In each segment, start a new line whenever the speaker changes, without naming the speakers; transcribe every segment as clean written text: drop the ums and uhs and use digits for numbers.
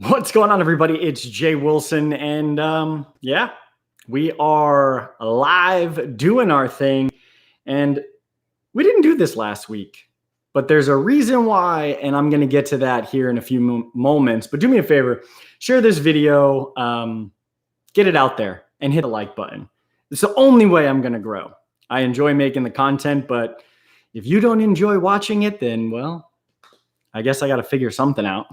What's going on, everybody? It's Jay Wilson, and yeah, we are live doing our thing, and we didn't do this last week, but there's a reason why, and I'm going to get to that here in a few moments. But do me a favor, share this video, get it out there, and hit the like button. It's the only way I'm going to grow. I enjoy making the content, but if you don't enjoy watching it, then, well, I guess I got to figure something out.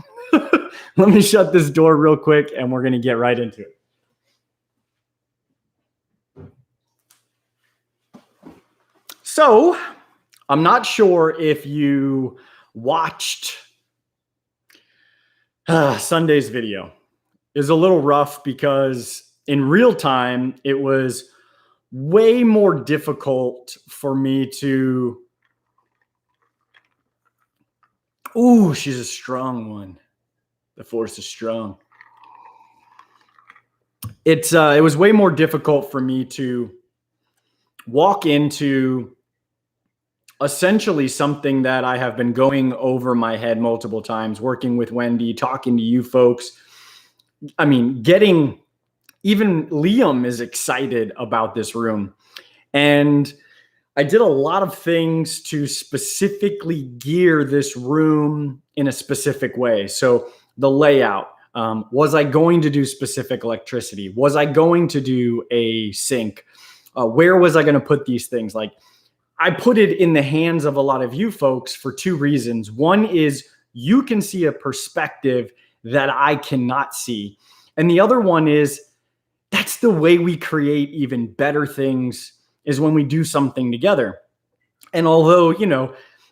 Let me shut this door real quick and we're going to get right into it. So, I'm not sure if you watched Sunday's video. It was a little rough because in real time, it was way more difficult for me to... Ooh, she's a strong one. The force is strong. It was way more difficult for me to walk into essentially something that I have been going over my head multiple times, working with Wendy, talking to you folks. I mean, even Liam is excited about this room. And I did a lot of things to specifically gear this room in a specific way. So the layout, was I going to do specific electricity? Was I going to do a sink? Where was I going to put these things? Like, I put it in the hands of a lot of you folks for two reasons. One is you can see a perspective that I cannot see. And the other one is that's the way we create even better things, is when we do something together. And although,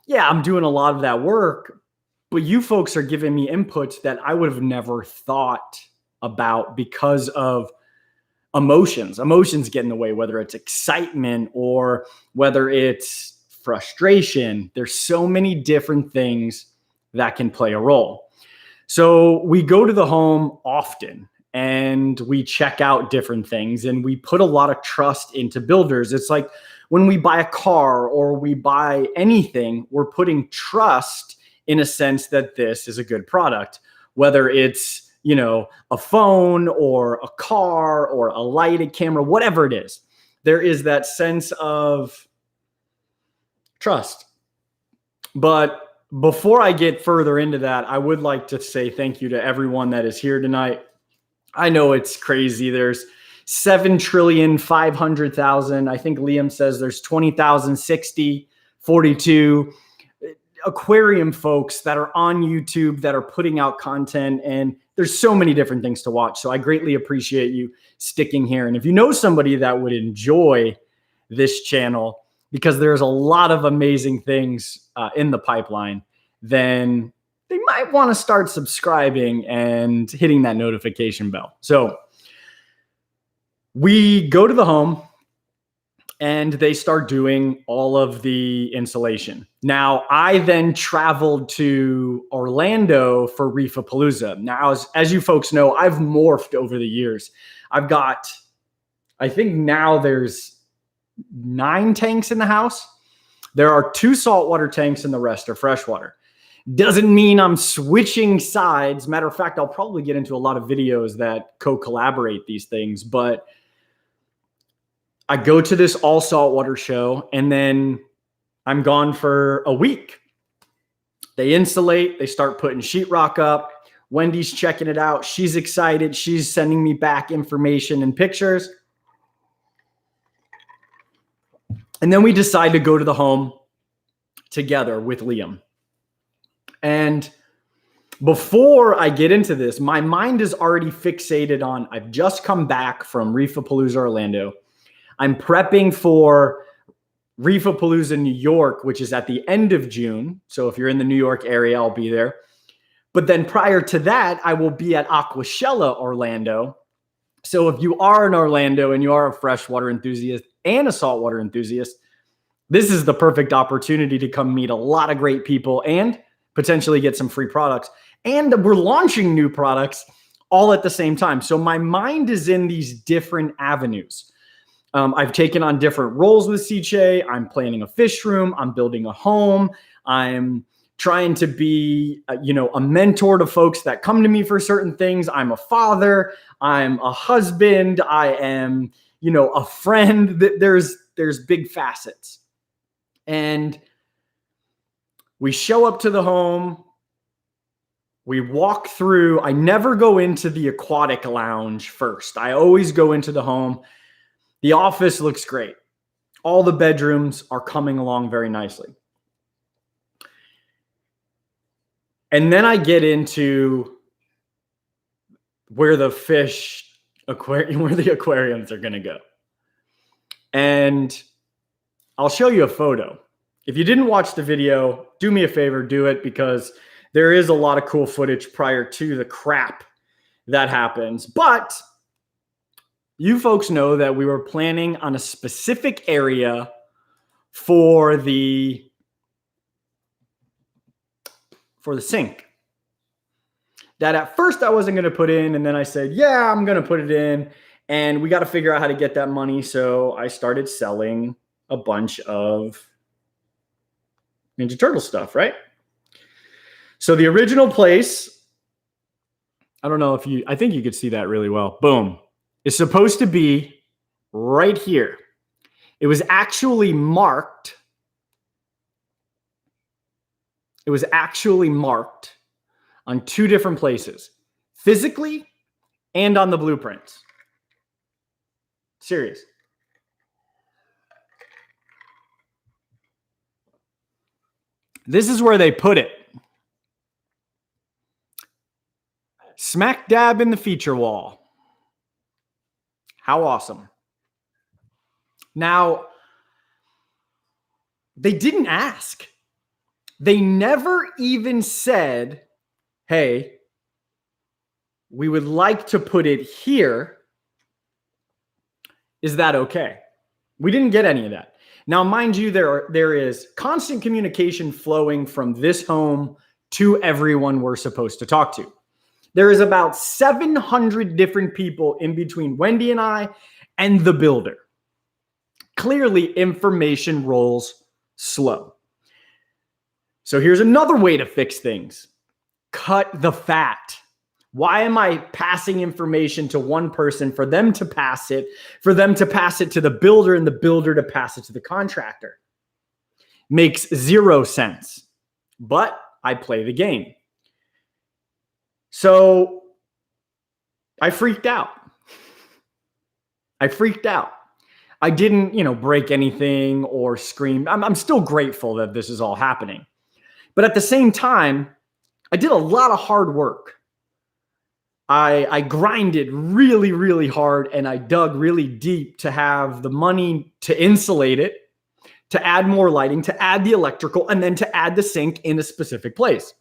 yeah, I'm doing a lot of that work, but you folks are giving me inputs that I would have never thought about because of emotions. Emotions get in the way, whether it's excitement or whether it's frustration. There's so many different things that can play a role. So we go to the home often and we check out different things and we put a lot of trust into builders. It's like when we buy a car or we buy anything, we're putting trust in a sense that this is a good product, whether it's, a phone or a car or a lighted camera, whatever it is. There is that sense of trust. But before I get further into that, I would like to say thank you to everyone that is here tonight. I know it's crazy. There's 7,500,000. I think Liam says there's 20,060, 42 aquarium folks that are on YouTube that are putting out content, and there's so many different things to watch. So I greatly appreciate you sticking here. And if you know somebody that would enjoy this channel, because there's a lot of amazing things in the pipeline, then they might want to start subscribing and hitting that notification bell. So we go to the home and they start doing all of the insulation. Now, I then traveled to Orlando for Reefapalooza. Now, as you folks know, I've morphed over the years. I've got, I think now there's 9 tanks in the house. There are 2 saltwater tanks and the rest are freshwater. Doesn't mean I'm switching sides. Matter of fact, I'll probably get into a lot of videos that co-collaborate these things, but I go to this all saltwater show and then I'm gone for a week. They insulate, they start putting sheetrock up. Wendy's checking it out. She's excited. She's sending me back information and pictures. And then we decide to go to the home together with Liam. And before I get into this, my mind is already fixated on, I've just come back from Reefapalooza Orlando. I'm prepping for Reefapalooza New York, which is at the end of June. So if you're in the New York area, I'll be there. But then prior to that, I will be at Aquashella Orlando. So if you are in Orlando and you are a freshwater enthusiast and a saltwater enthusiast, this is the perfect opportunity to come meet a lot of great people and potentially get some free products. And we're launching new products all at the same time. So my mind is in these different avenues. I've taken on different roles with CJ. I'm planning a fish room. I'm building a home. I'm trying to be, a mentor to folks that come to me for certain things. I'm a father. I'm a husband. I am, a friend. There's big facets. And we show up to the home. We walk through. I never go into the aquatic lounge first. I always go into the home. The office looks great. All the bedrooms are coming along very nicely. And then I get into where the aquariums are going to go. And I'll show you a photo. If you didn't watch the video, do me a favor, do it, because there is a lot of cool footage prior to the crap that happens. But you folks know that we were planning on a specific area for the sink that at first I wasn't going to put in. And then I said, yeah, I'm going to put it in, and we got to figure out how to get that money. So I started selling a bunch of Ninja Turtle stuff, right? So the original place, I don't know if I think you could see that really well. Boom. It's supposed to be right here. It was actually marked. It was actually marked on two different places, physically and on the blueprints. Serious. This is where they put it. Smack dab in the feature wall. How awesome. Now, they didn't ask. They never even said, hey, we would like to put it here. Is that okay? We didn't get any of that. Now, mind you, there is constant communication flowing from this home to everyone we're supposed to talk to. There is about 700 different people in between Wendy and I and the builder. Clearly, information rolls slow. So here's another way to fix things. Cut the fat. Why am I passing information to one person for them to pass it to the builder, and the builder to pass it to the contractor? Makes zero sense. But I play the game. So I freaked out. I didn't, break anything or scream. I'm still grateful that this is all happening. But at the same time, I did a lot of hard work. I grinded really, really hard, and I dug really deep to have the money to insulate it, to add more lighting, to add the electrical, and then to add the sink in a specific place.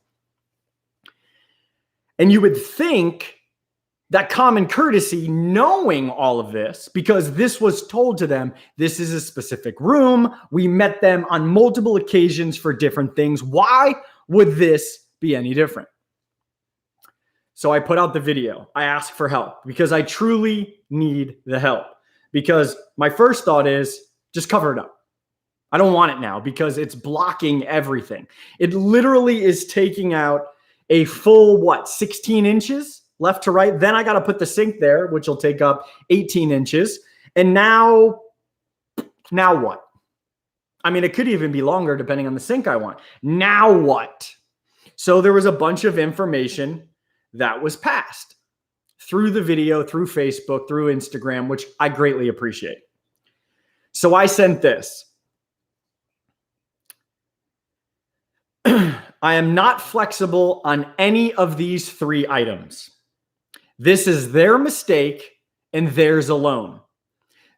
And you would think that common courtesy, knowing all of this, because this was told to them, this is a specific room. We met them on multiple occasions for different things. Why would this be any different? So I put out the video. I asked for help because I truly need the help. Because my first thought is just cover it up. I don't want it now because it's blocking everything. It literally is taking out a full, 16 inches left to right. Then I got to put the sink there, which will take up 18 inches. And now what? I mean, it could even be longer depending on the sink I want. Now what? So there was a bunch of information that was passed through the video, through Facebook, through Instagram, which I greatly appreciate. So I sent this. I am not flexible on any of these three items. This is their mistake and theirs alone.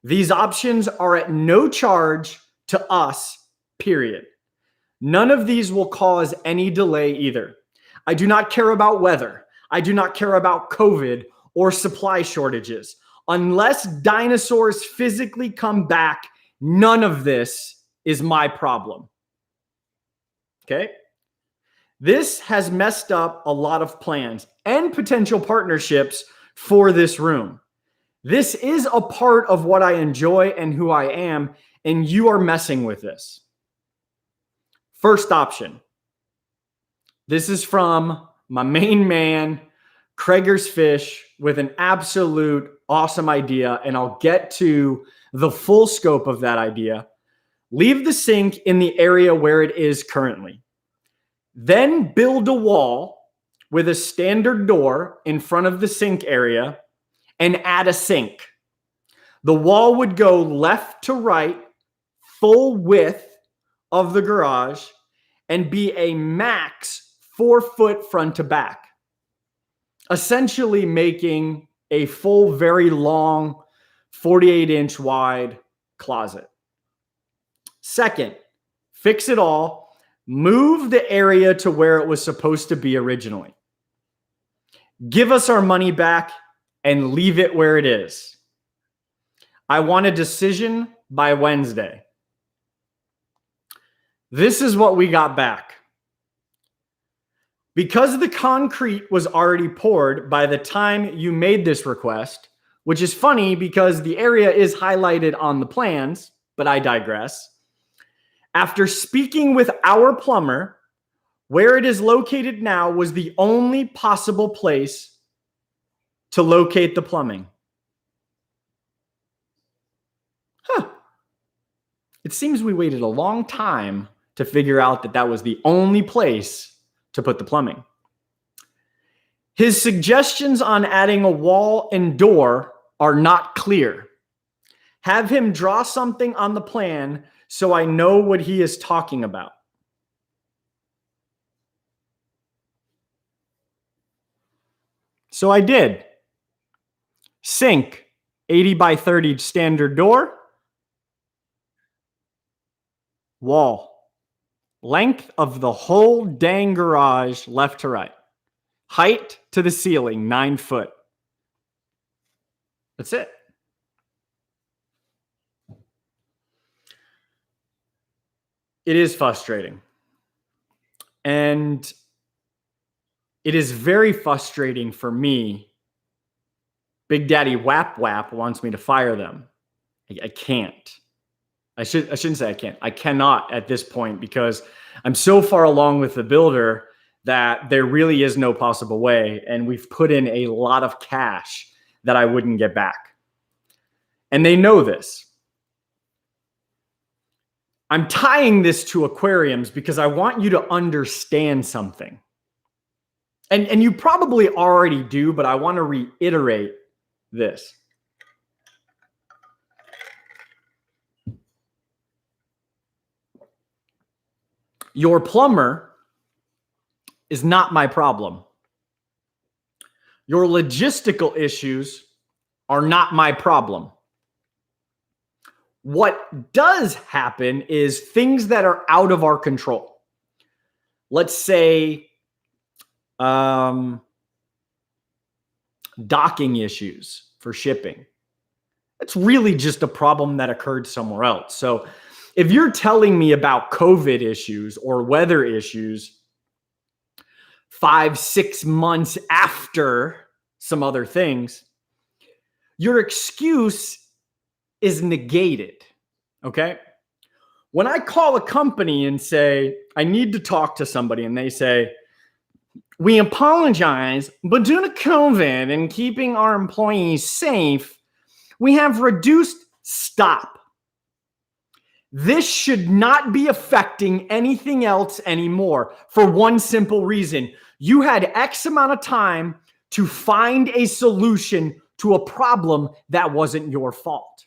These options are at no charge to us, period. None of these will cause any delay either. I do not care about weather. I do not care about COVID or supply shortages. Unless dinosaurs physically come back, none of this is my problem. Okay? This has messed up a lot of plans and potential partnerships for this room. This is a part of what I enjoy and who I am, and you are messing with this. First option, This is from my main man, Krager's Fish, with an absolute awesome idea, and I'll get to the full scope of that idea. Leave the sink in the area where it is currently. Then build a wall with a standard door in front of the sink area and add a sink. The wall would go left to right, full width of the garage, and be a max 4-foot front to back, essentially making a full, very long, 48-inch wide closet. Second, fix it all, move the area to where it was supposed to be originally. Give us our money back and leave it where it is. I want a decision by Wednesday. This is what we got back. Because the concrete was already poured by the time you made this request, which is funny because the area is highlighted on the plans, but I digress. After speaking with our plumber, where it is located now was the only possible place to locate the plumbing. It seems we waited a long time to figure out that that was the only place to put the plumbing. His suggestions on adding a wall and door are not clear. Have him draw something on the plan so I know what he is talking about. So I did. Sink, 80 by 30 standard door. Wall. Length of the whole dang garage left to right. Height to the ceiling, 9 foot. That's it. It is frustrating. And it is very frustrating for me. Big Daddy Wap Wap wants me to fire them. I can't. I shouldn't say I can't. I cannot at this point because I'm so far along with the builder that there really is no possible way. And we've put in a lot of cash that I wouldn't get back. And they know this. I'm tying this to aquariums because I want you to understand something. And you probably already do, but I want to reiterate this. Your plumber is not my problem. Your logistical issues are not my problem. What does happen is things that are out of our control. Let's say docking issues for shipping. It's really just a problem that occurred somewhere else. So if you're telling me about COVID issues or weather issues 5-6 months after some other things, your excuse is negated, okay? When I call a company and say, I need to talk to somebody, and they say, we apologize, but due to COVID and keeping our employees safe, we have reduced. Stop. This should not be affecting anything else anymore for one simple reason. You had X amount of time to find a solution to a problem that wasn't your fault.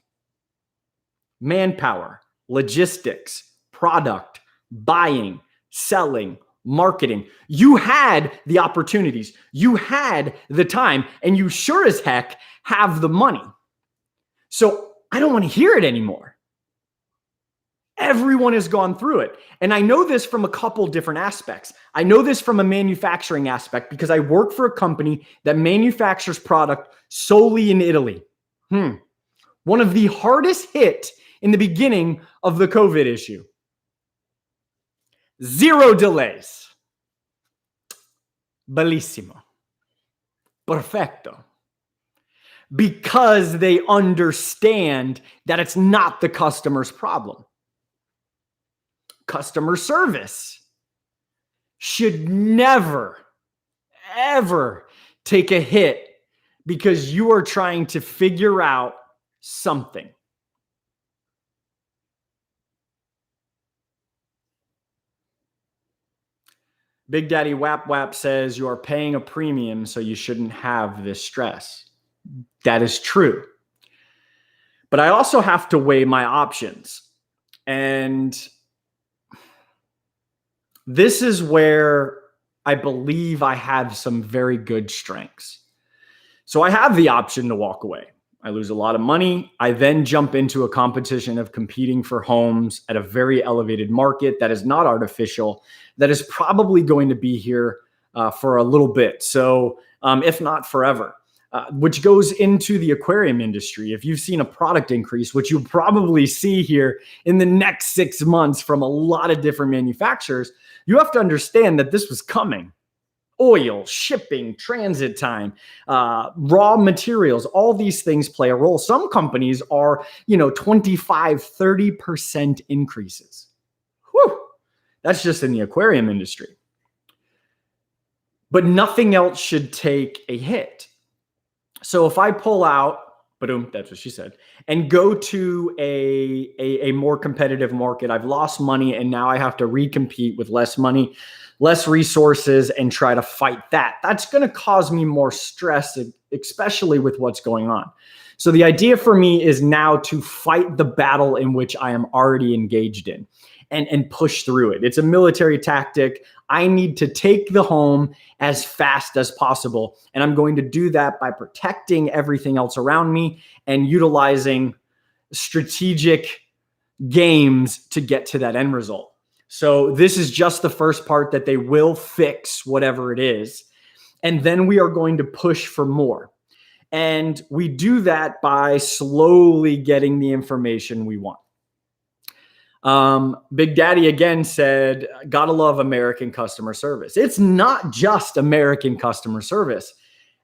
Manpower, logistics, product, buying, selling, marketing. You had the opportunities. You had the time, and you sure as heck have the money. So I don't want to hear it anymore. Everyone has gone through it. And I know this from a couple different aspects. I know this from a manufacturing aspect because I work for a company that manufactures product solely in Italy. One of the hardest hit in the beginning of the COVID issue. 0 delays. Bellissimo. Perfecto. Because they understand that it's not the customer's problem. Customer service. should never, ever take a hit because you are trying to figure out something. Big Daddy Wap Wap says you are paying a premium, so you shouldn't have this stress. That is true. But I also have to weigh my options. And this is where I believe I have some very good strengths. So I have the option to walk away. I lose a lot of money. I then jump into a competition of competing for homes at a very elevated market that is not artificial, that is probably going to be here for a little bit. So if not forever, which goes into the aquarium industry. If you've seen a product increase, which you'll probably see here in the next 6 months from a lot of different manufacturers, you have to understand that this was coming. Oil, shipping, transit time, raw materials, all these things play a role. Some companies are, 25, 30% increases. Whew. That's just in the aquarium industry. But nothing else should take a hit. So if I pull out, boom, that's what she said, and go to a more competitive market, I've lost money and now I have to recompete with less money, less resources, and try to fight that. That's going to cause me more stress, especially with what's going on. So the idea for me is now to fight the battle in which I am already engaged in and push through it. It's a military tactic. I need to take the home as fast as possible. And I'm going to do that by protecting everything else around me and utilizing strategic games to get to that end result. So this is just the first part that they will fix whatever it is. And then we are going to push for more. And we do that by slowly getting the information we want. Big Daddy again said, gotta love American customer service. It's not just American customer service.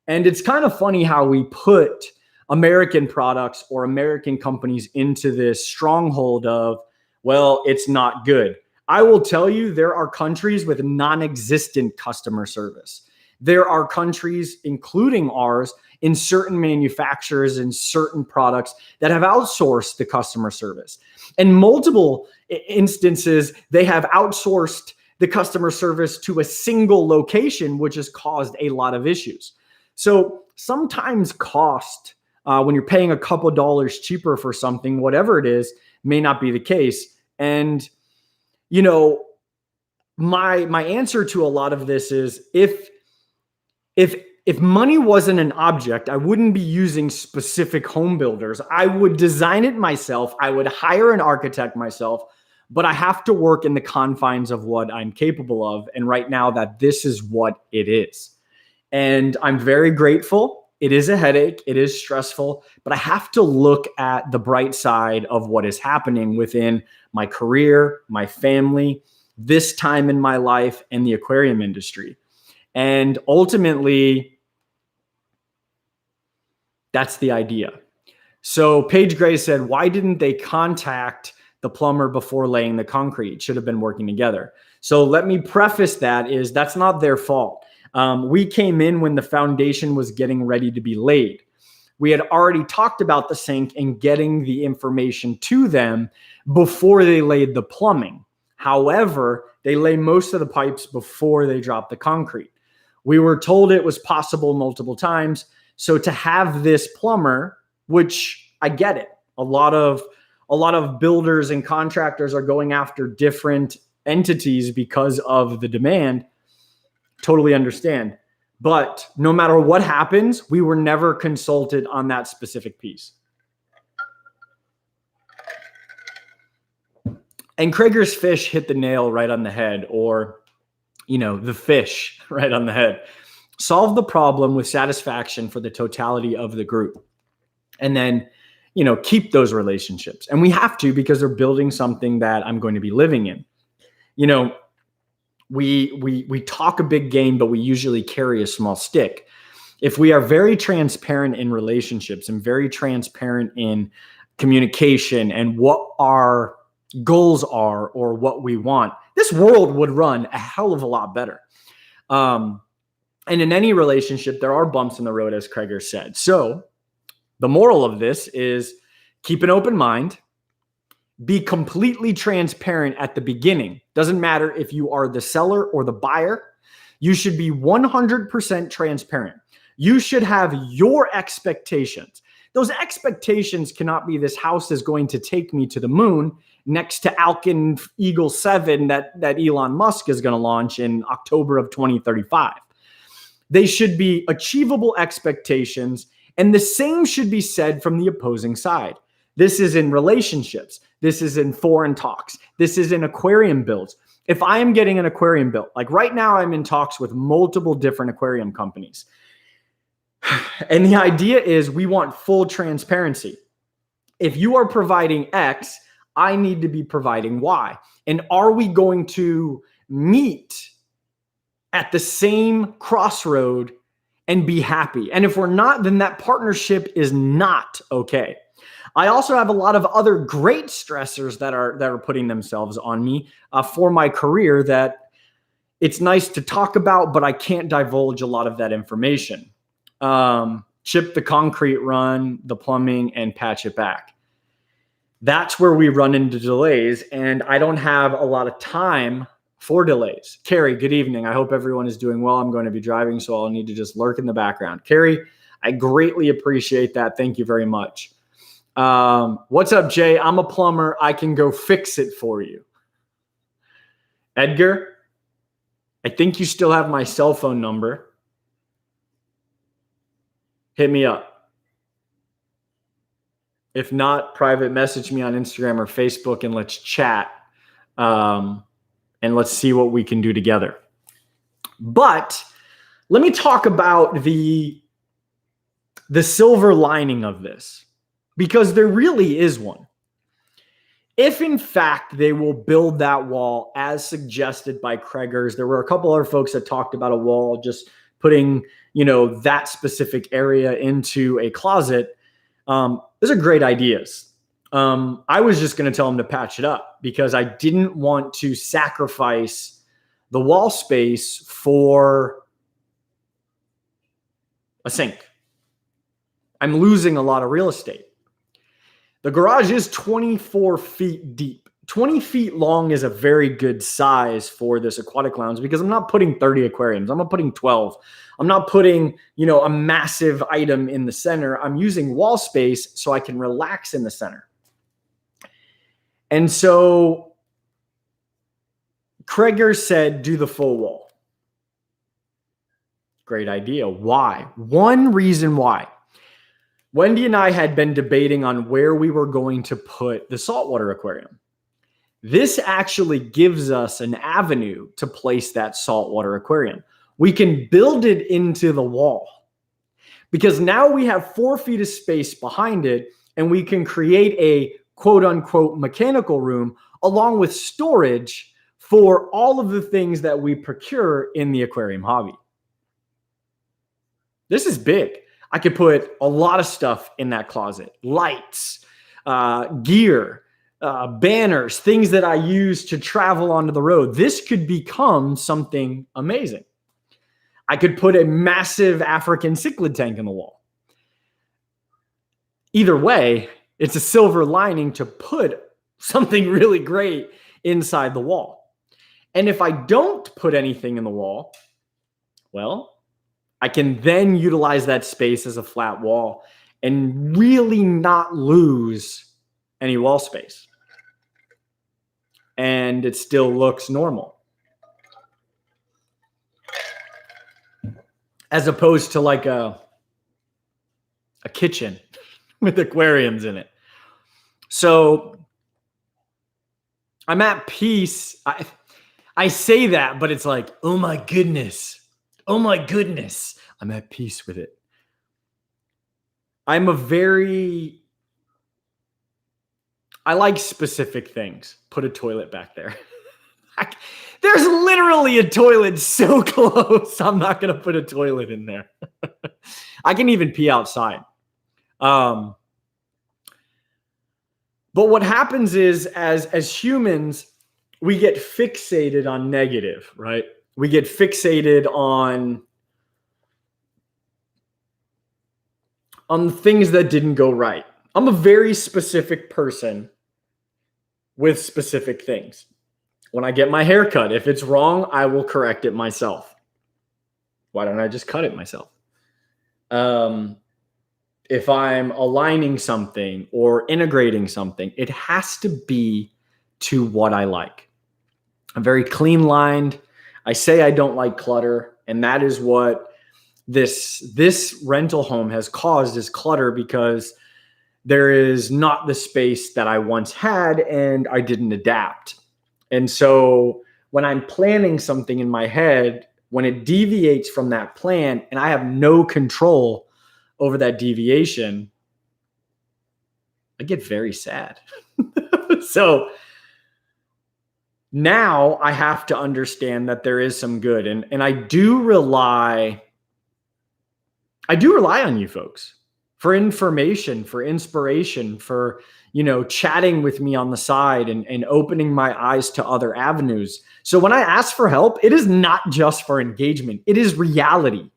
And it's kind of funny how we put American products or American companies into this stronghold of, well, it's not good. I will tell you, there are countries with non-existent customer service. There are countries, including ours, in certain manufacturers and certain products that have outsourced the customer service. In multiple instances, they have outsourced the customer service to a single location, which has caused a lot of issues. So sometimes cost, when you're paying a couple dollars cheaper for something, whatever it is, may not be the case. And, my answer to a lot of this is if money wasn't an object, I wouldn't be using specific home builders. I would design it myself. I would hire an architect myself, but I have to work in the confines of what I'm capable of. And right now that this is what it is. And I'm very grateful. It is a headache. It is stressful, but I have to look at the bright side of what is happening within my career, my family, this time in my life, and the aquarium industry. And ultimately, that's the idea. So Paige Gray said, why didn't they contact the plumber before laying the concrete? Should have been working together. So let me preface that's not their fault. We came in when the foundation was getting ready to be laid. We had already talked about the sink and getting the information to them before they laid the plumbing. However, they lay most of the pipes before they drop the concrete. We were told it was possible multiple times. So to have this plumber, which I get it, a lot of builders and contractors are going after different entities because of the demand. Totally understand. But no matter what happens, we were never consulted on that specific piece. And Krager's fish hit the nail right on the head, or, the fish right on the head. Solve the problem with satisfaction for the totality of the group. And then, keep those relationships. And we have to, because they're building something that I'm going to be living in. We talk a big game, but we usually carry a small stick. If we are very transparent in relationships and very transparent in communication and what our goals are or what we want, this world would run a hell of a lot better. And in any relationship, there are bumps in the road, as Kreger said. So the moral of this is keep an open mind. Be completely transparent at the beginning. Doesn't matter if you are the seller or the buyer. You should be 100% transparent. You should have your expectations. Those expectations cannot be this house is going to take me to the moon next to Alkin Eagle 7 that Elon Musk is going to launch in October of 2035. They should be achievable expectations, and the same should be said from the opposing side. This is in relationships. This is in foreign talks. This is in aquarium builds. If I am getting an aquarium built, like right now I'm in talks with multiple different aquarium companies. And the idea is we want full transparency. If you are providing X, I need to be providing Y. And are we going to meet at the same crossroad and be happy? And if we're not, then that partnership is not okay. I also have a lot of other great stressors that are putting themselves on me for my career that it's nice to talk about, but I can't divulge a lot of that information. Chip the concrete run, the plumbing, and patch it back. That's where we run into delays, and I don't have a lot of time for delays. Carrie, good evening. I hope everyone is doing well. I'm going to be driving, so I'll need to just lurk in the background. Carrie, I greatly appreciate that. Thank you very much. What's up, Jay? I'm a plumber. I can go fix it for you. Edgar, I think you still have my cell phone number. Hit me up. If not, private message me on Instagram or Facebook and let's chat. And let's see what we can do together. But let me talk about the silver lining of this, because there really is one. If in fact they will build that wall as suggested by Kreger's, there were a couple other folks that talked about a wall just putting, that specific area into a closet. Those are great ideas. I was just going to tell them to patch it up because I didn't want to sacrifice the wall space for a sink. I'm losing a lot of real estate. The garage is 24 feet deep. 20 feet long is a very good size for this aquatic lounge because I'm not putting 30 aquariums. I'm not putting 12. I'm not putting, a massive item in the center. I'm using wall space so I can relax in the center. And so Kreger said, do the full wall. Great idea. Why? One reason why. Wendy and I had been debating on where we were going to put the saltwater aquarium. This actually gives us an avenue to place that saltwater aquarium. We can build it into the wall because now we have 4 feet of space behind it and we can create a quote unquote mechanical room along with storage for all of the things that we procure in the aquarium hobby. This is big. I could put a lot of stuff in that closet, lights, gear, banners, things that I use to travel onto the road. This could become something amazing. I could put a massive African cichlid tank in the wall. Either way, it's a silver lining to put something really great inside the wall. And if I don't put anything in the wall, well, I can then utilize that space as a flat wall and really not lose any wall space. And it still looks normal. As opposed to like a kitchen with aquariums in it. So I'm at peace. I say that, but it's like, oh my goodness. Oh my goodness. I'm at peace with it. I like specific things. Put a toilet back there. There's literally a toilet so close. I'm not going to put a toilet in there. I can even pee outside. But what happens is as humans, we get fixated on negative, right? We get fixated on things that didn't go right. I'm a very specific person with specific things. When I get my hair cut, if it's wrong, I will correct it myself. Why don't I just cut it myself? If I'm aligning something or integrating something, it has to be to what I like. I'm very clean lined. I say I don't like clutter, and that is what this rental home has caused, is clutter, because there is not the space that I once had and I didn't adapt. And so when I'm planning something in my head, when it deviates from that plan and I have no control over that deviation, I get very sad. So now I have to understand that there is some good. And I do rely on you folks for information, for inspiration, for, chatting with me on the side and opening my eyes to other avenues. So when I ask for help, it is not just for engagement. It is reality.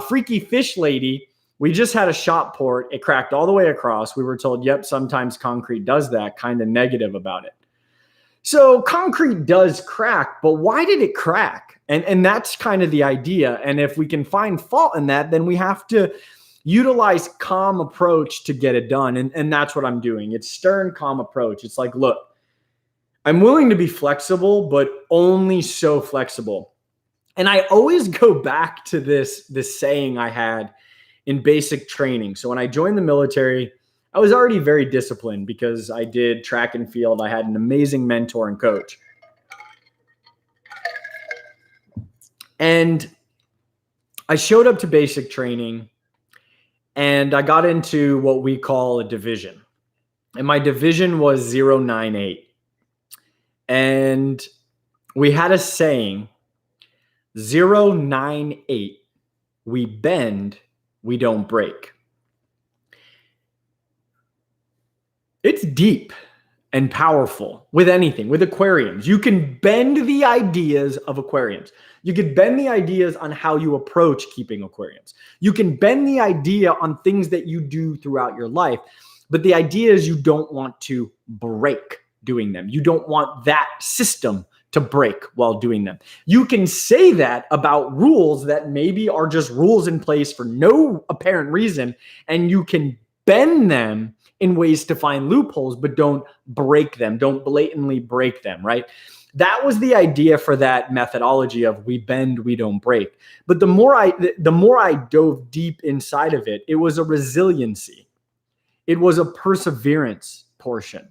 Freaky Fish Lady, we just had a shop port. It cracked all the way across. We were told, yep, sometimes concrete does that, kind of negative about it. So concrete does crack, but why did it crack? And that's kind of the idea. And if we can find fault in that, then we have to utilize calm approach to get it done. And that's what I'm doing. It's stern, calm approach. It's like, look, I'm willing to be flexible, but only so flexible. And I always go back to this saying I had in basic training. So when I joined the military, I was already very disciplined because I did track and field. I had an amazing mentor and coach. And I showed up to basic training and I got into what we call a division. And my division was 098. And we had a saying, 098, we bend, we don't break. It's deep and powerful with anything, with aquariums. You can bend the ideas of aquariums. You can bend the ideas on how you approach keeping aquariums. You can bend the idea on things that you do throughout your life. But the idea is you don't want to break doing them. You don't want that system to break while doing them. You can say that about rules that maybe are just rules in place for no apparent reason, and you can bend them in ways to find loopholes, but don't break them. Don't blatantly break them, right? That was the idea for that methodology of we bend, we don't break. But the more I dove deep inside of it, it was a resiliency. It was a perseverance portion.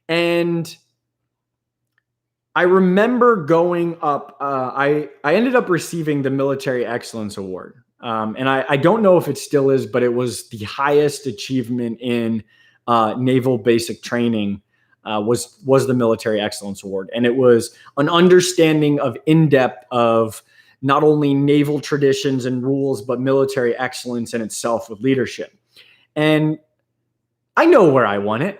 And I remember going up, I ended up receiving the Military Excellence Award. And I don't know if it still is, but it was the highest achievement in naval basic training was the Military Excellence Award. And it was an understanding of in-depth of not only naval traditions and rules, but military excellence in itself with leadership. And I know where I won it.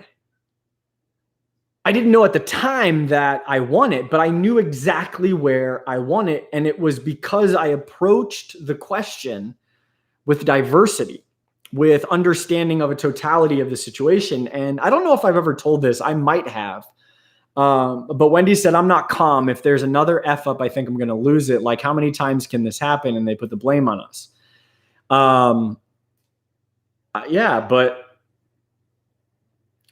I didn't know at the time that I won it, but I knew exactly where I won it. And it was because I approached the question with diversity, with understanding of a totality of the situation. And I don't know if I've ever told this. I might have. But Wendy said, I'm not calm. If there's another F up, I think I'm going to lose it. Like, how many times can this happen? And they put the blame on us. Yeah, but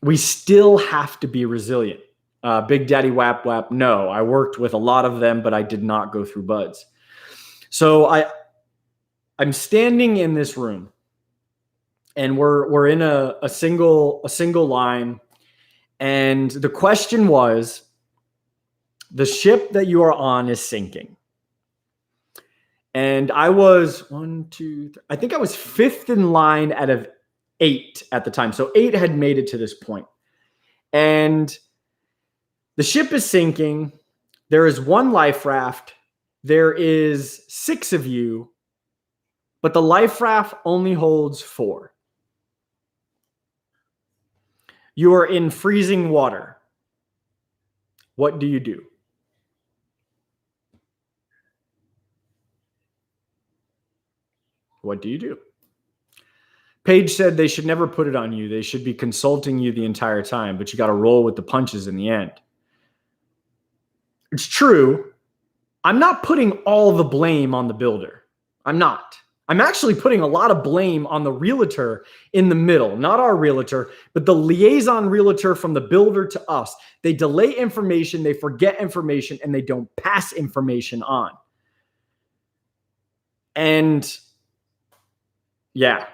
we still have to be resilient. Big Daddy Wap Wap, no. I worked with a lot of them, but I did not go through buds. So I'm standing in this room, and we're in a single line, and the question was, the ship that you are on is sinking. And I was I think I was fifth in line out of 8 at the time. So 8 had made it to this point. And the ship is sinking. There is 1 life raft. There is 6 of you, but the life raft only holds 4. You are in freezing water. What do you do? What do you do? Paige said they should never put it on you. They should be consulting you the entire time, but you got to roll with the punches in the end. It's true. I'm not putting all the blame on the builder. I'm not. I'm actually putting a lot of blame on the realtor in the middle, not our realtor, but the liaison realtor from the builder to us. They delay information, they forget information, and they don't pass information on. And yeah,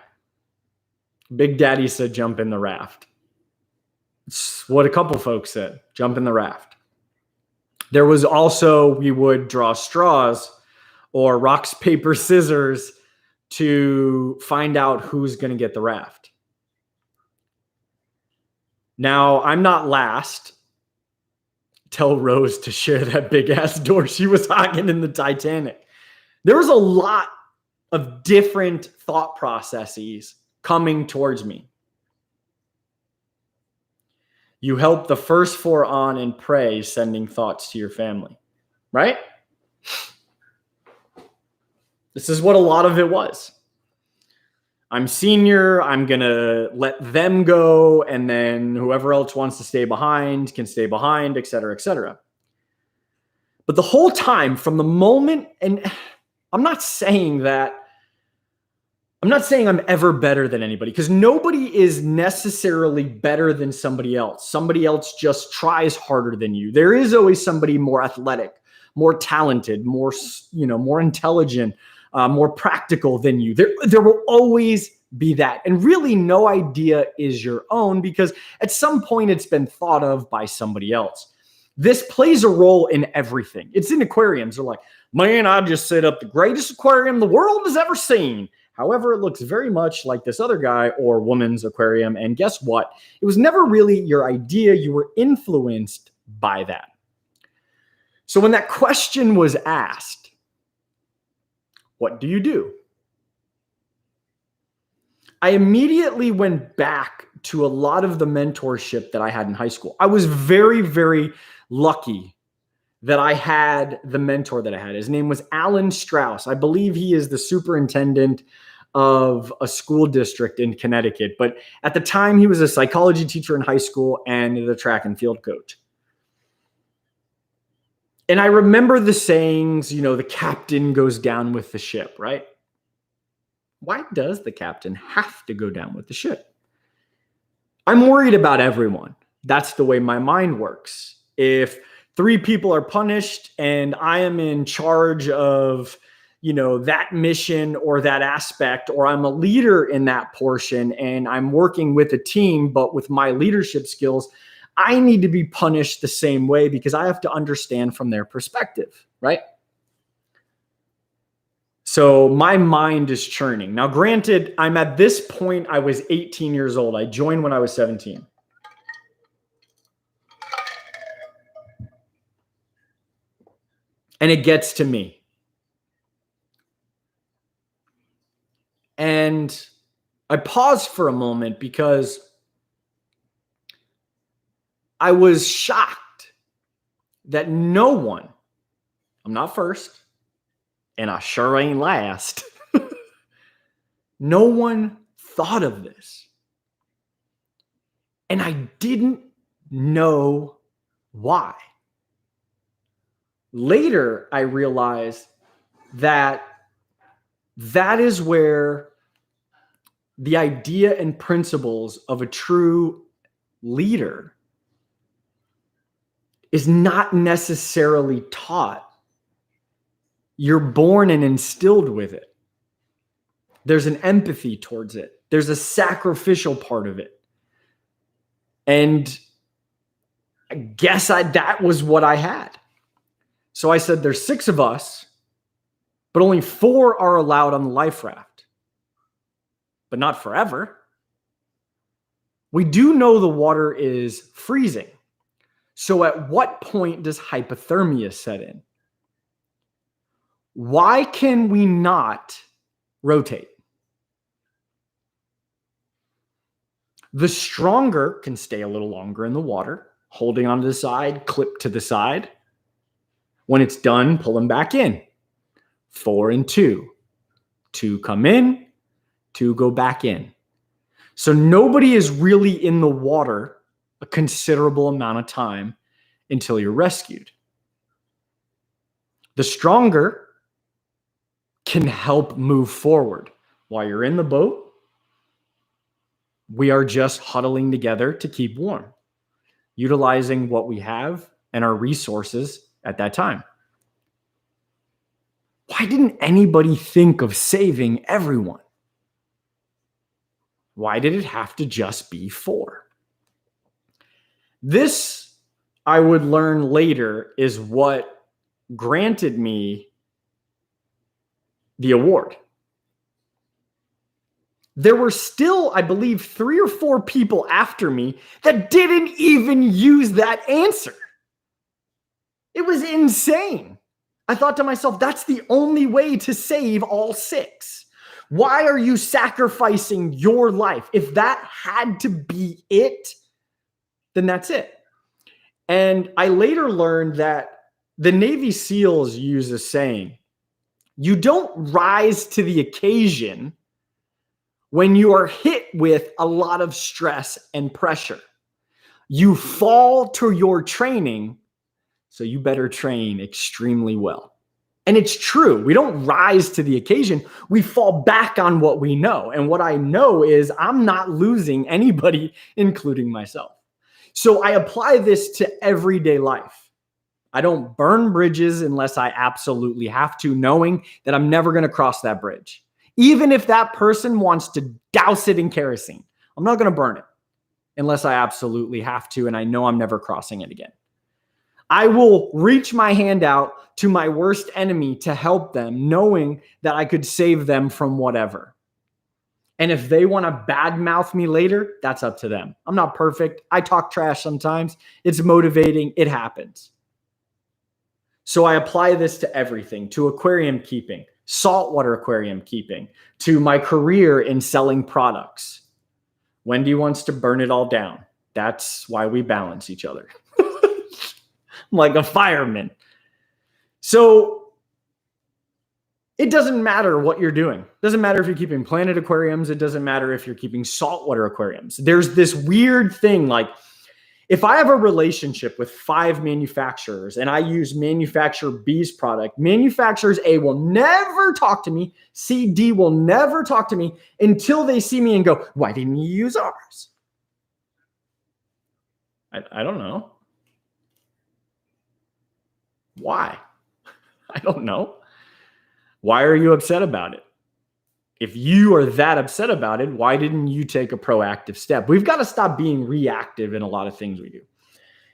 Big Daddy said jump in the raft. It's what a couple folks said, jump in the raft. There was also, we would draw straws or rocks, paper, scissors to find out who's going to get the raft. Now, I'm not last. Tell Rose to share that big ass door she was hogging in the Titanic. There was a lot of different thought processes coming towards me. You help the first 4 on and pray, sending thoughts to your family, right? This is what a lot of it was. I'm senior, I'm going to let them go, and then whoever else wants to stay behind can stay behind, et cetera, et cetera. But the whole time, from the moment, and I'm not saying I'm ever better than anybody, because nobody is necessarily better than somebody else. Somebody else just tries harder than you. There is always somebody more athletic, more talented, more intelligent, more practical than you. There will always be that. And really no idea is your own, because at some point it's been thought of by somebody else. This plays a role in everything. It's in aquariums. They're like, man, I just set up the greatest aquarium the world has ever seen. However, it looks very much like this other guy or woman's aquarium. And guess what? It was never really your idea. You were influenced by that. So when that question was asked, what do you do? I immediately went back to a lot of the mentorship that I had in high school. I was very, very lucky that I had the mentor that I had. His name was Alan Strauss. I believe he is the superintendent of a school district in Connecticut. But at the time, he was a psychology teacher in high school and the track and field coach. And I remember the sayings, the captain goes down with the ship, right? Why does the captain have to go down with the ship? I'm worried about everyone. That's the way my mind works. If 3 people are punished and I am in charge of, that mission or that aspect, or I'm a leader in that portion and I'm working with a team, but with my leadership skills, I need to be punished the same way because I have to understand from their perspective, right? So my mind is churning. Now, granted, I'm at this point, I was 18 years old. I joined when I was 17. And it gets to me. And I paused for a moment because I was shocked that no one, I'm not first, and I sure ain't last, no one thought of this. And I didn't know why. Later, I realized that is where the idea and principles of a true leader is not necessarily taught. You're born and instilled with it. There's an empathy towards it. There's a sacrificial part of it. And I guess that was what I had. So I said, there's 6 of us, but only 4 are allowed on the life raft. But not forever. We do know the water is freezing. So at what point does hypothermia set in? Why can we not rotate? The stronger can stay a little longer in the water, holding onto the side, clip to the side. When it's done, pull them back in. 4 and 2. 2 come in, 2 go back in. So nobody is really in the water a considerable amount of time until you're rescued. The stronger can help move forward. While you're in the boat, we are just huddling together to keep warm, utilizing what we have and our resources at that time. Why didn't anybody think of saving everyone? Why did it have to just be 4? This, I would learn later, is what granted me the award. There were still, I believe, 3 or 4 people after me that didn't even use that answer. It was insane. I thought to myself, that's the only way to save all 6. Why are you sacrificing your life? If that had to be it, then that's it. And I later learned that the Navy SEALs use a saying, you don't rise to the occasion when you are hit with a lot of stress and pressure. You fall to your training, so you better train extremely well. And it's true. We don't rise to the occasion. We fall back on what we know. And what I know is I'm not losing anybody, including myself. So I apply this to everyday life. I don't burn bridges unless I absolutely have to, knowing that I'm never going to cross that bridge. Even if that person wants to douse it in kerosene, I'm not going to burn it unless I absolutely have to, and I know I'm never crossing it again. I will reach my hand out to my worst enemy to help them, knowing that I could save them from whatever. And if they want to badmouth me later, that's up to them. I'm not perfect. I talk trash sometimes. It's motivating. It happens. So I apply this to everything, to aquarium keeping, saltwater aquarium keeping, to my career in selling products. Wendy wants to burn it all down. That's why we balance each other. I'm like a fireman. So it doesn't matter what you're doing. It doesn't matter if you're keeping planet aquariums. It doesn't matter if you're keeping saltwater aquariums. There's this weird thing, like if I have a relationship with 5 manufacturers and I use manufacturer B's product, manufacturers A will never talk to me. C, D will never talk to me until they see me and go, why didn't you use ours? I don't know. Why? I don't know. Why are you upset about it? If you are that upset about it, why didn't you take a proactive step? We've got to stop being reactive in a lot of things we do.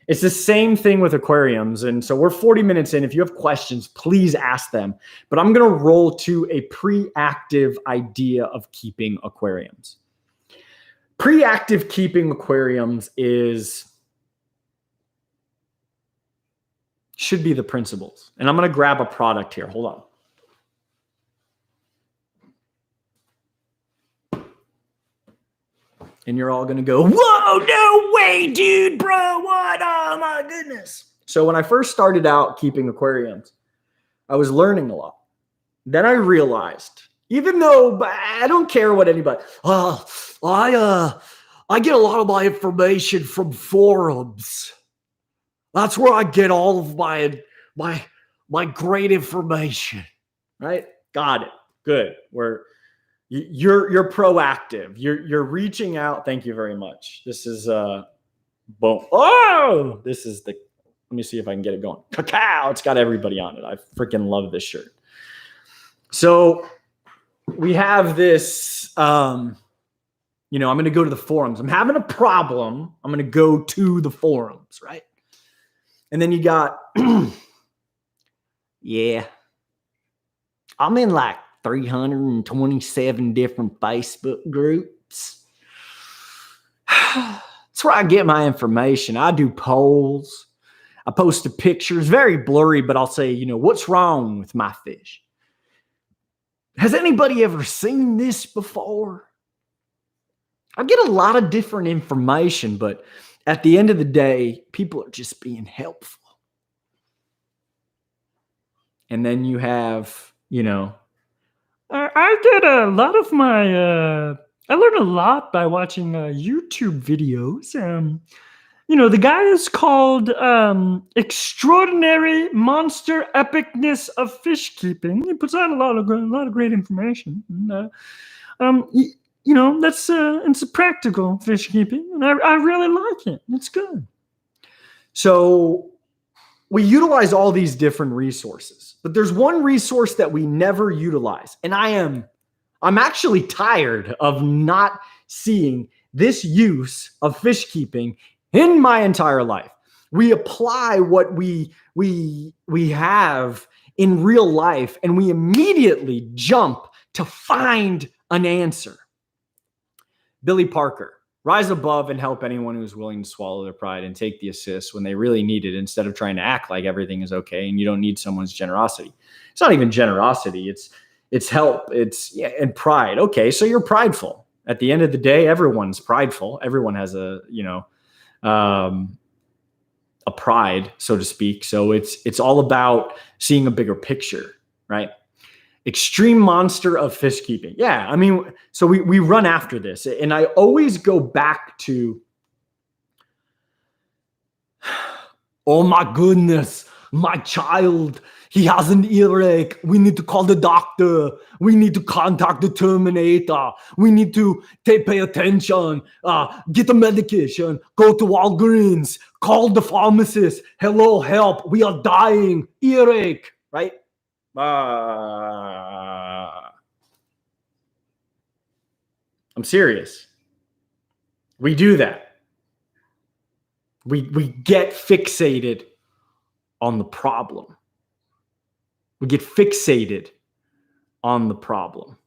It's the same thing with aquariums. And so we're 40 minutes in. If you have questions, please ask them. But I'm going to roll to a pre-active idea of keeping aquariums. Pre-active keeping aquariums should be the principles. And I'm going to grab a product here. Hold on. And you're all going to go, whoa, no way, dude, bro, what? Oh, my goodness. So when I first started out keeping aquariums, I was learning a lot. Then I realized, even though I don't care what anybody, I get a lot of my information from forums. That's where I get all of my great information, right? Got it. Good. You're proactive. You're reaching out. Thank you very much. This is boom. Oh, this is let me see if I can get it going. Cacao. It's got everybody on it. I freaking love this shirt. So we have this. I'm going to go to the forums. I'm having a problem. I'm going to go to the forums, right? And then you got, yeah, I'm in like 327 different Facebook groups. That's where I get my information. I do polls. I post pictures, very blurry, but I'll say, what's wrong with my fish? Has anybody ever seen this before? I get a lot of different information, but at the end of the day, people are just being helpful. And then you have, you know,
I get a lot of my, I learn a lot by watching YouTube videos. You know, the guy is called Extraordinary Monster Epicness of Fish Keeping. He puts out a lot of great information. And, you know, that's it's a practical fish keeping, and I really like it. It's good.
So we utilize all these different resources, but there's one resource that we never utilize. And I'm actually tired of not seeing this use of fish keeping in my entire life. We apply what we have in real life, and we immediately jump to find an answer. Billy Parker, rise above and help anyone who's willing to swallow their pride and take the assist when they really need it, instead of trying to act like everything is okay and you don't need someone's generosity. It's not even generosity. It's help. It's and pride. Okay, so you're prideful. At the end of the day, everyone's prideful. Everyone has a pride, so to speak. So it's all about seeing a bigger picture, right? Extreme monster of fish keeping. Yeah, I mean, so we run after this, and I always go back to, oh my goodness, my child, he has an earache. We need to call the doctor. We need to contact the Terminator. We need to pay attention, get the medication, go to Walgreens, call the pharmacist. Hello, help, we are dying, earache, right? I'm serious. We do that. We get fixated on the problem. We get fixated on the problem.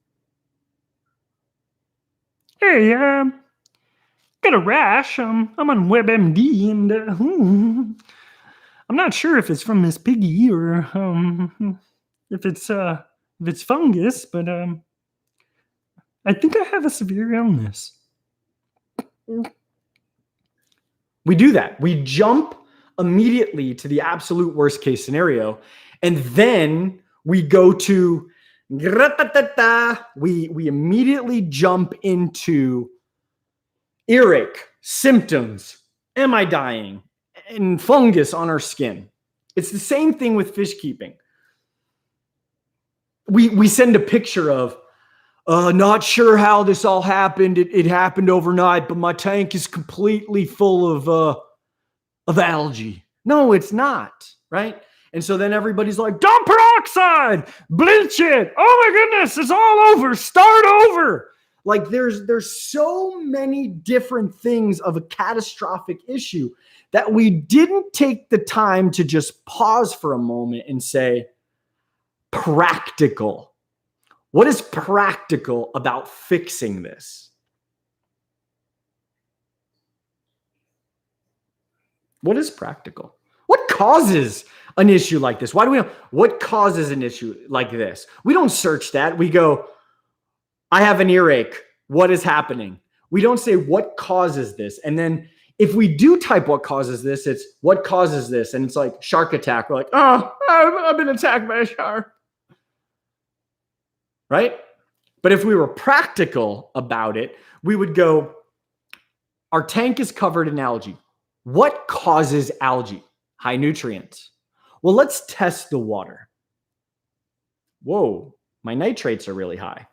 Hey, got a rash. I'm on WebMD, and I'm not sure if it's from this piggy or if it's fungus, but I think I have a severe illness.
We do that. We jump immediately to the absolute worst case scenario, and then we go to we immediately jump into earache, symptoms, am I dying, and fungus on our skin. It's the same thing with fish keeping. We send a picture of, not sure how this all happened. It happened overnight, but my tank is completely full of algae. No, it's not, right? And so then everybody's like, dump peroxide, bleach it. Oh my goodness, it's all over. Start over. Like there's so many different things of a catastrophic issue that we didn't take the time to just pause for a moment and say, practical. What is practical about fixing this? What is practical? What causes an issue like this? Why do we know what causes an issue like this? We don't search that. We go, I have an earache. What is happening? We don't say what causes this. And then if we do type what causes this, it's what causes this. And it's like shark attack. We're like, oh, I've been attacked by a shark. Right? But if we were practical about it, we would go, our tank is covered in algae. What causes algae? High nutrients. Well, let's test the water. Whoa, my nitrates are really high.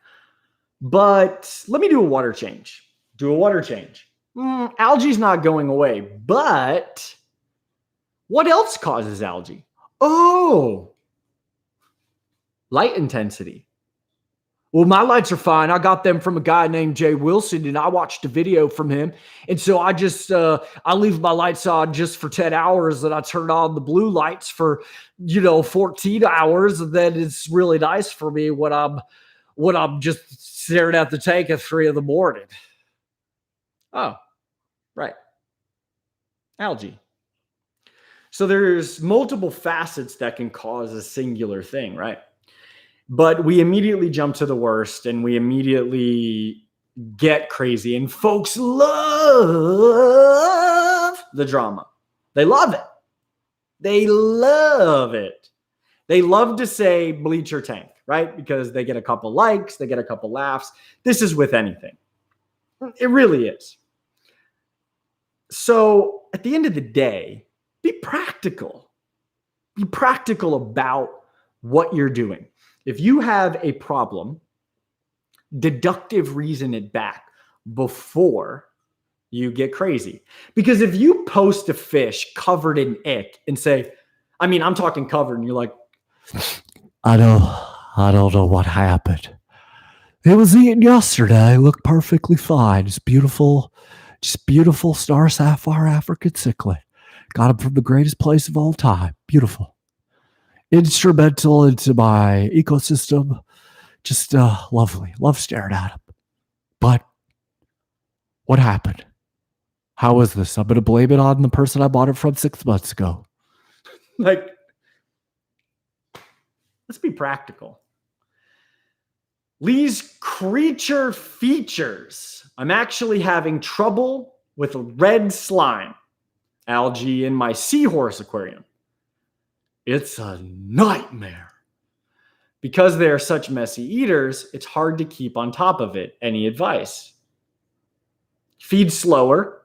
But let me do a water change. Do a water change. Algae's not going away, but what else causes algae? Oh, light intensity. Well, my lights are fine. I got them from a guy named Jay Wilson, and I watched a video from him. And so I just, I leave my lights on just for 10 hours, and I turn on the blue lights for, 14 hours. And then it's really nice for me when I'm just staring at the tank at 3 a.m. Oh, right. Algae. So there's multiple facets that can cause a singular thing, right? But we immediately jump to the worst, and we immediately get crazy. And folks love the drama. They love it. They love it. They love to say bleach your tank, right? Because they get a couple likes, they get a couple laughs. This is with anything. It really is. So at the end of the day, be practical. Be practical about what you're doing. If you have a problem, deductive reason it back before you get crazy. Because if you post a fish covered in ick and say, I mean, I'm talking covered, and you're like,
I don't know what happened. It was eaten yesterday. It looked perfectly fine. It's beautiful, just beautiful star sapphire African cichlid. Got it from the greatest place of all time. Beautiful. Instrumental into my ecosystem. Just lovely. Love staring at him. But what happened? How was this? I'm going to blame it on the person I bought it from 6 months ago.
like, let's be practical. Lee's creature features. I'm actually having trouble with red slime algae in my seahorse aquarium. It's a nightmare. Because they are such messy eaters, it's hard to keep on top of it. Any advice? Feed slower.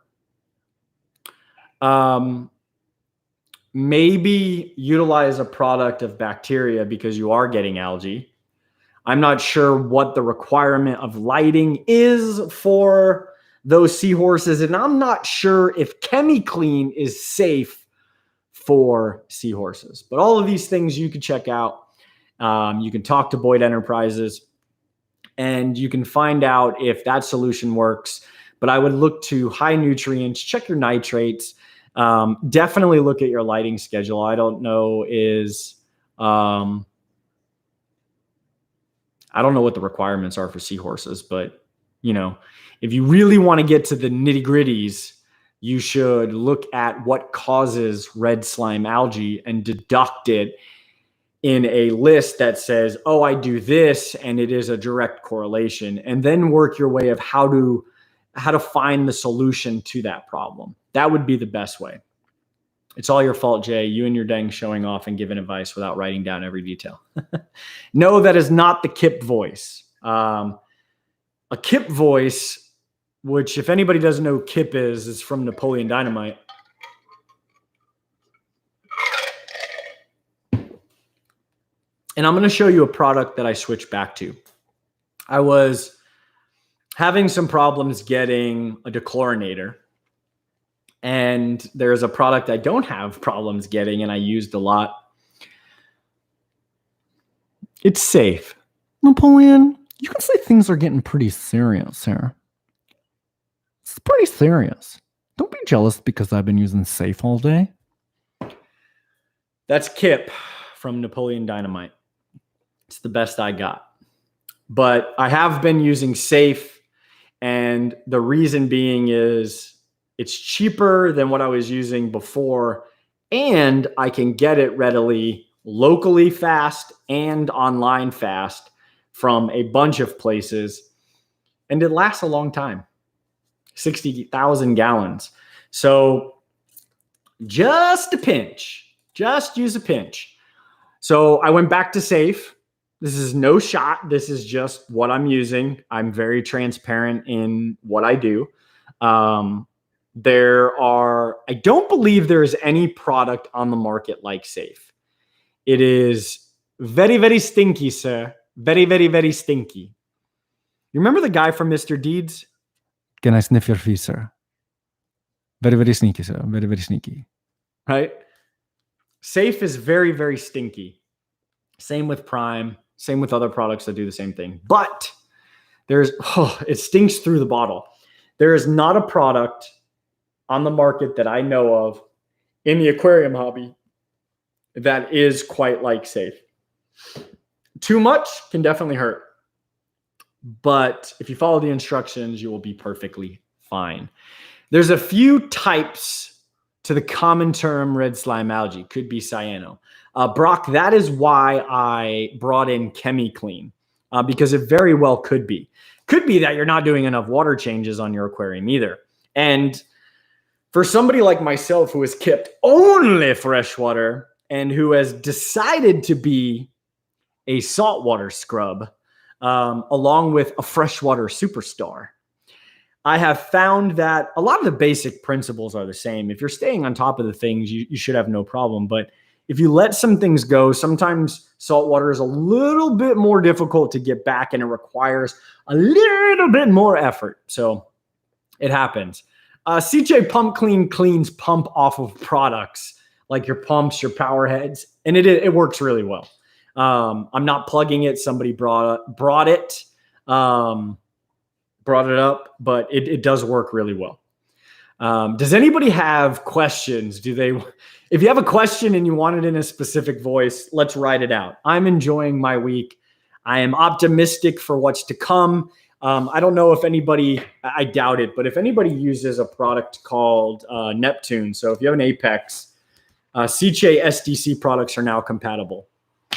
Maybe utilize a product of bacteria because you are getting algae. I'm not sure what the requirement of lighting is for those seahorses, and I'm not sure if ChemiClean is safe for seahorses. But all of these things you can check out. You can talk to Boyd Enterprises, and you can find out if that solution works. But I would look to high nutrients, check your nitrates, definitely look at your lighting schedule. I don't know I don't know what the requirements are for seahorses, but you know, if you really want to get to the nitty gritties, you should look at what causes red slime algae and deduct it in a list that says, oh, I do this, and it is a direct correlation, and then work your way of how to find the solution to that problem. That would be the best way. It's all your fault, Jay. You and your dang showing off and giving advice without writing down every detail. No, that is not the Kip voice. A Kip voice, which if anybody doesn't know who Kip is from Napoleon Dynamite. And I'm going to show you a product that I switched back to. I was having some problems getting a dechlorinator. And there's a product I don't have problems getting, and I used a lot. It's safe.
Napoleon, you can say things are getting pretty serious here. It's pretty serious. Don't be jealous because I've been using Safe all day.
That's Kip from Napoleon Dynamite. It's the best I got. But I have been using Safe, and the reason being is it's cheaper than what I was using before, and I can get it readily, locally fast and online fast from a bunch of places, and it lasts a long time, 60,000 gallons. So just a pinch, just use a pinch. So I went back to Safe. This is no shot. This is just what I'm using. I'm very transparent in what I do. I don't believe there is any product on the market like Safe. It is very, very stinky, sir. Very, very, very stinky. You remember the guy from Mr. Deeds?
Can I sniff your feet, sir? Very, very sneaky, sir. Very, very sneaky.
Right? Safe is very, very stinky. Same with Prime. Same with other products that do the same thing. But it stinks through the bottle. There is not a product on the market that I know of in the aquarium hobby that is quite like Safe. Too much can definitely hurt. But if you follow the instructions, you will be perfectly fine. There's a few types to the common term red slime algae. Could be cyano. Brock, that is why I brought in ChemiClean, because it very well could be. Could be that you're not doing enough water changes on your aquarium either. And For somebody like myself who has kept only freshwater and who has decided to be a saltwater scrub, along with a freshwater superstar, I have found that a lot of the basic principles are the same. If you're staying on top of the things, you should have no problem. But if you let some things go, sometimes saltwater is a little bit more difficult to get back and it requires a little bit more effort. So it happens. CJ Pump Clean cleans pump off of products like your pumps, your power heads, and it works really well. I'm not plugging it. Somebody brought it up, but it does work really well. Does anybody have questions? If you have a question and you want it in a specific voice, let's write it out. I'm enjoying my week. I am optimistic for what's to come. I don't know if anybody, I doubt it, but if anybody uses a product called Neptune, so if you have an Apex, CJ SDC products are now compatible.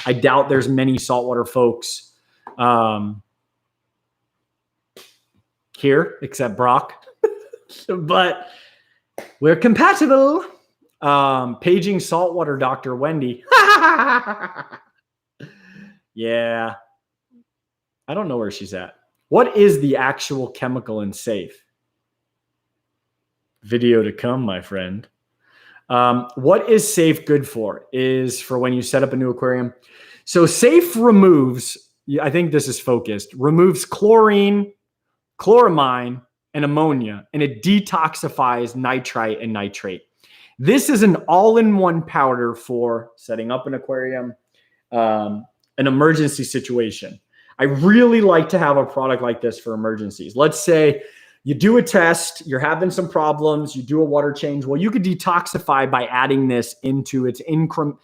I doubt there's many saltwater folks here except Brock, but we're compatible. Paging saltwater Dr. Wendy. Yeah. I don't know where she's at. What is the actual chemical in safe? Video to come, my friend. What is safe good for? Is for when you set up a new aquarium. So safe removes, I think this is focused, removes chlorine, chloramine, and ammonia, and it detoxifies nitrite and nitrate. This is an all-in-one powder for setting up an aquarium, an emergency situation. I really like to have a product like this for emergencies. Let's say you do a test, you're having some problems, you do a water change. Well, you could detoxify by adding this into its incremental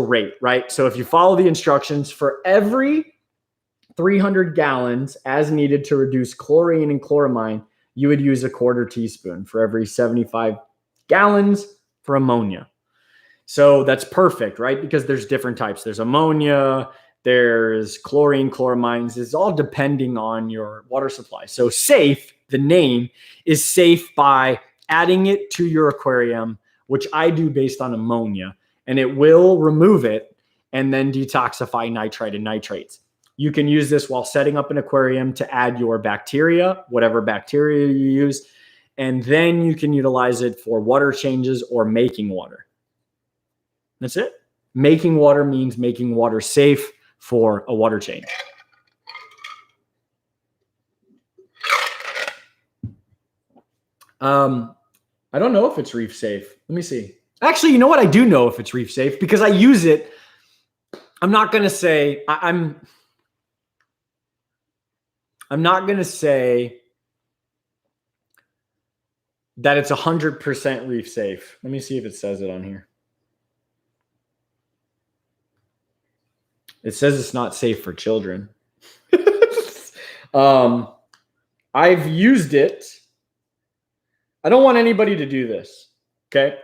rate, right? So if you follow the instructions, for every 300 gallons as needed to reduce chlorine and chloramine, you would use a 1/4 teaspoon for every 75 gallons for ammonia. So that's perfect, right? Because there's different types. There's ammonia, there's chlorine, chloramines. It's all depending on your water supply. So safe, the name is safe by adding it to your aquarium, which I do based on ammonia, and it will remove it and then detoxify nitrite and nitrates. You can use this while setting up an aquarium to add your bacteria, whatever bacteria you use, and then you can utilize it for water changes or making water. That's it. Making water means making water safe for a water change. I don't know if it's reef safe. Let me see. Actually, you know what? I do know if it's reef safe because I use it. I'm not going to say I'm not going to say that it's 100% reef safe. Let me see if it says it on here. It says it's not safe for children. I've used it. I don't want anybody to do this. Okay.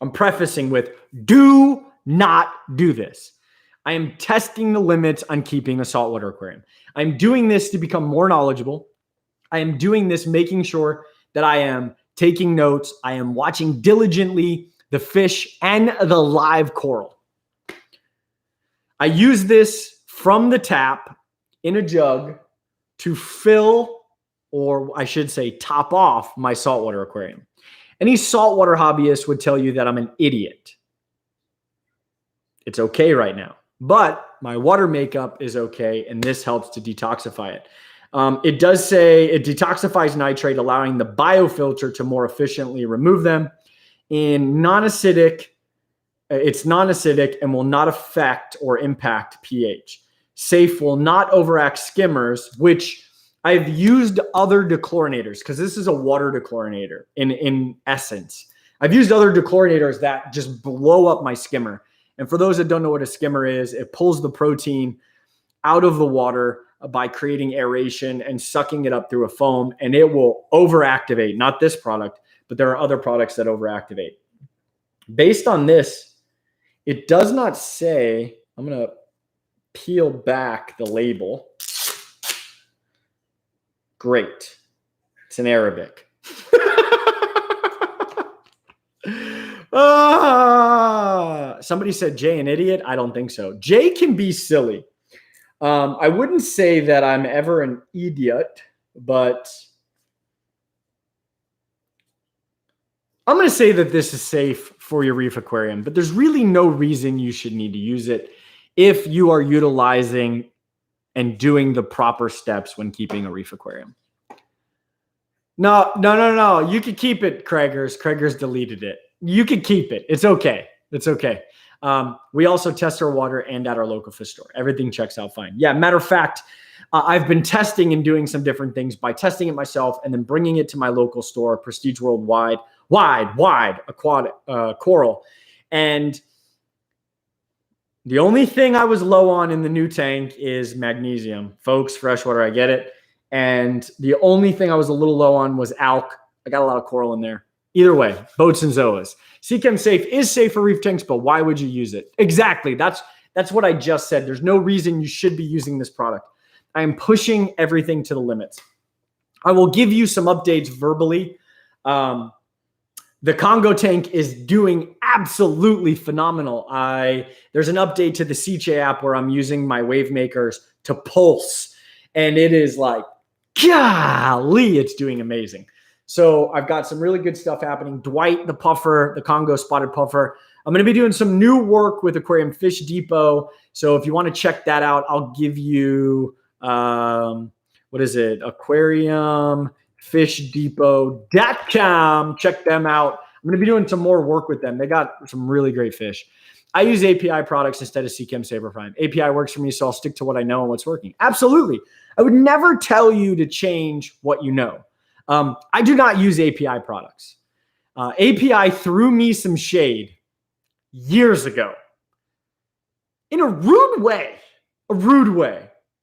I'm prefacing with do not do this. I am testing the limits on keeping a saltwater aquarium. I'm doing this to become more knowledgeable. I am doing this making sure that I am taking notes. I am watching diligently the fish and the live coral. I use this from the tap in a jug to fill, or I should say top off, my saltwater aquarium. Any saltwater hobbyist would tell you that I'm an idiot. It's okay right now, but my water makeup is okay, and this helps to detoxify it. It does say it detoxifies nitrate, allowing the biofilter to more efficiently remove them. In non-acidic, it's non-acidic and will not affect or impact pH. Safe will not overact skimmers, which I've used other dechlorinators because this is a water dechlorinator in essence. I've used other dechlorinators that just blow up my skimmer. And for those that don't know what a skimmer is, it pulls the protein out of the water by creating aeration and sucking it up through a foam, and it will overactivate. Not this product, but there are other products that overactivate. Based on this, it does not say, I'm going to peel back the label. Great. It's in Arabic. Somebody said Jay an idiot. I don't think so. Jay can be silly. I wouldn't say that I'm ever an idiot, but I'm going to say that this is safe for your reef aquarium, but there's really no reason you should need to use it if you are utilizing and doing the proper steps when keeping a reef aquarium. No. You can keep it, Craigers. Craigers deleted it. You can keep it. It's okay. It's okay. We also test our water and at our local fish store. Everything checks out fine. Yeah, matter of fact, I've been testing and doing some different things by testing it myself and then bringing it to my local store, Prestige Worldwide, Aquatic Coral. And the only thing I was low on in the new tank is magnesium. Folks, freshwater, I get it. And the only thing I was a little low on was alk. I got a lot of coral in there. Either way, boats and zoas. Seachem Safe is safe for reef tanks, but why would you use it? Exactly. That's what I just said. There's no reason you should be using this product. I am pushing everything to the limits. I will give you some updates verbally. The Congo tank is doing absolutely phenomenal. There's an update to the Seche app where I'm using my wave makers to pulse, and it is like, golly, it's doing amazing. So I've got some really good stuff happening. Dwight, the puffer, the Congo spotted puffer. I'm going to be doing some new work with Aquarium Fish Depot. So if you want to check that out, I'll give you, what is it? aquariumfishdepot.com. Check them out. I'm going to be doing some more work with them. They got some really great fish. I use API products instead of Seachem Saber Prime. API works for me, so I'll stick to what I know and what's working. Absolutely. I would never tell you to change what you know. I do not use API products. API threw me some shade years ago in a rude way,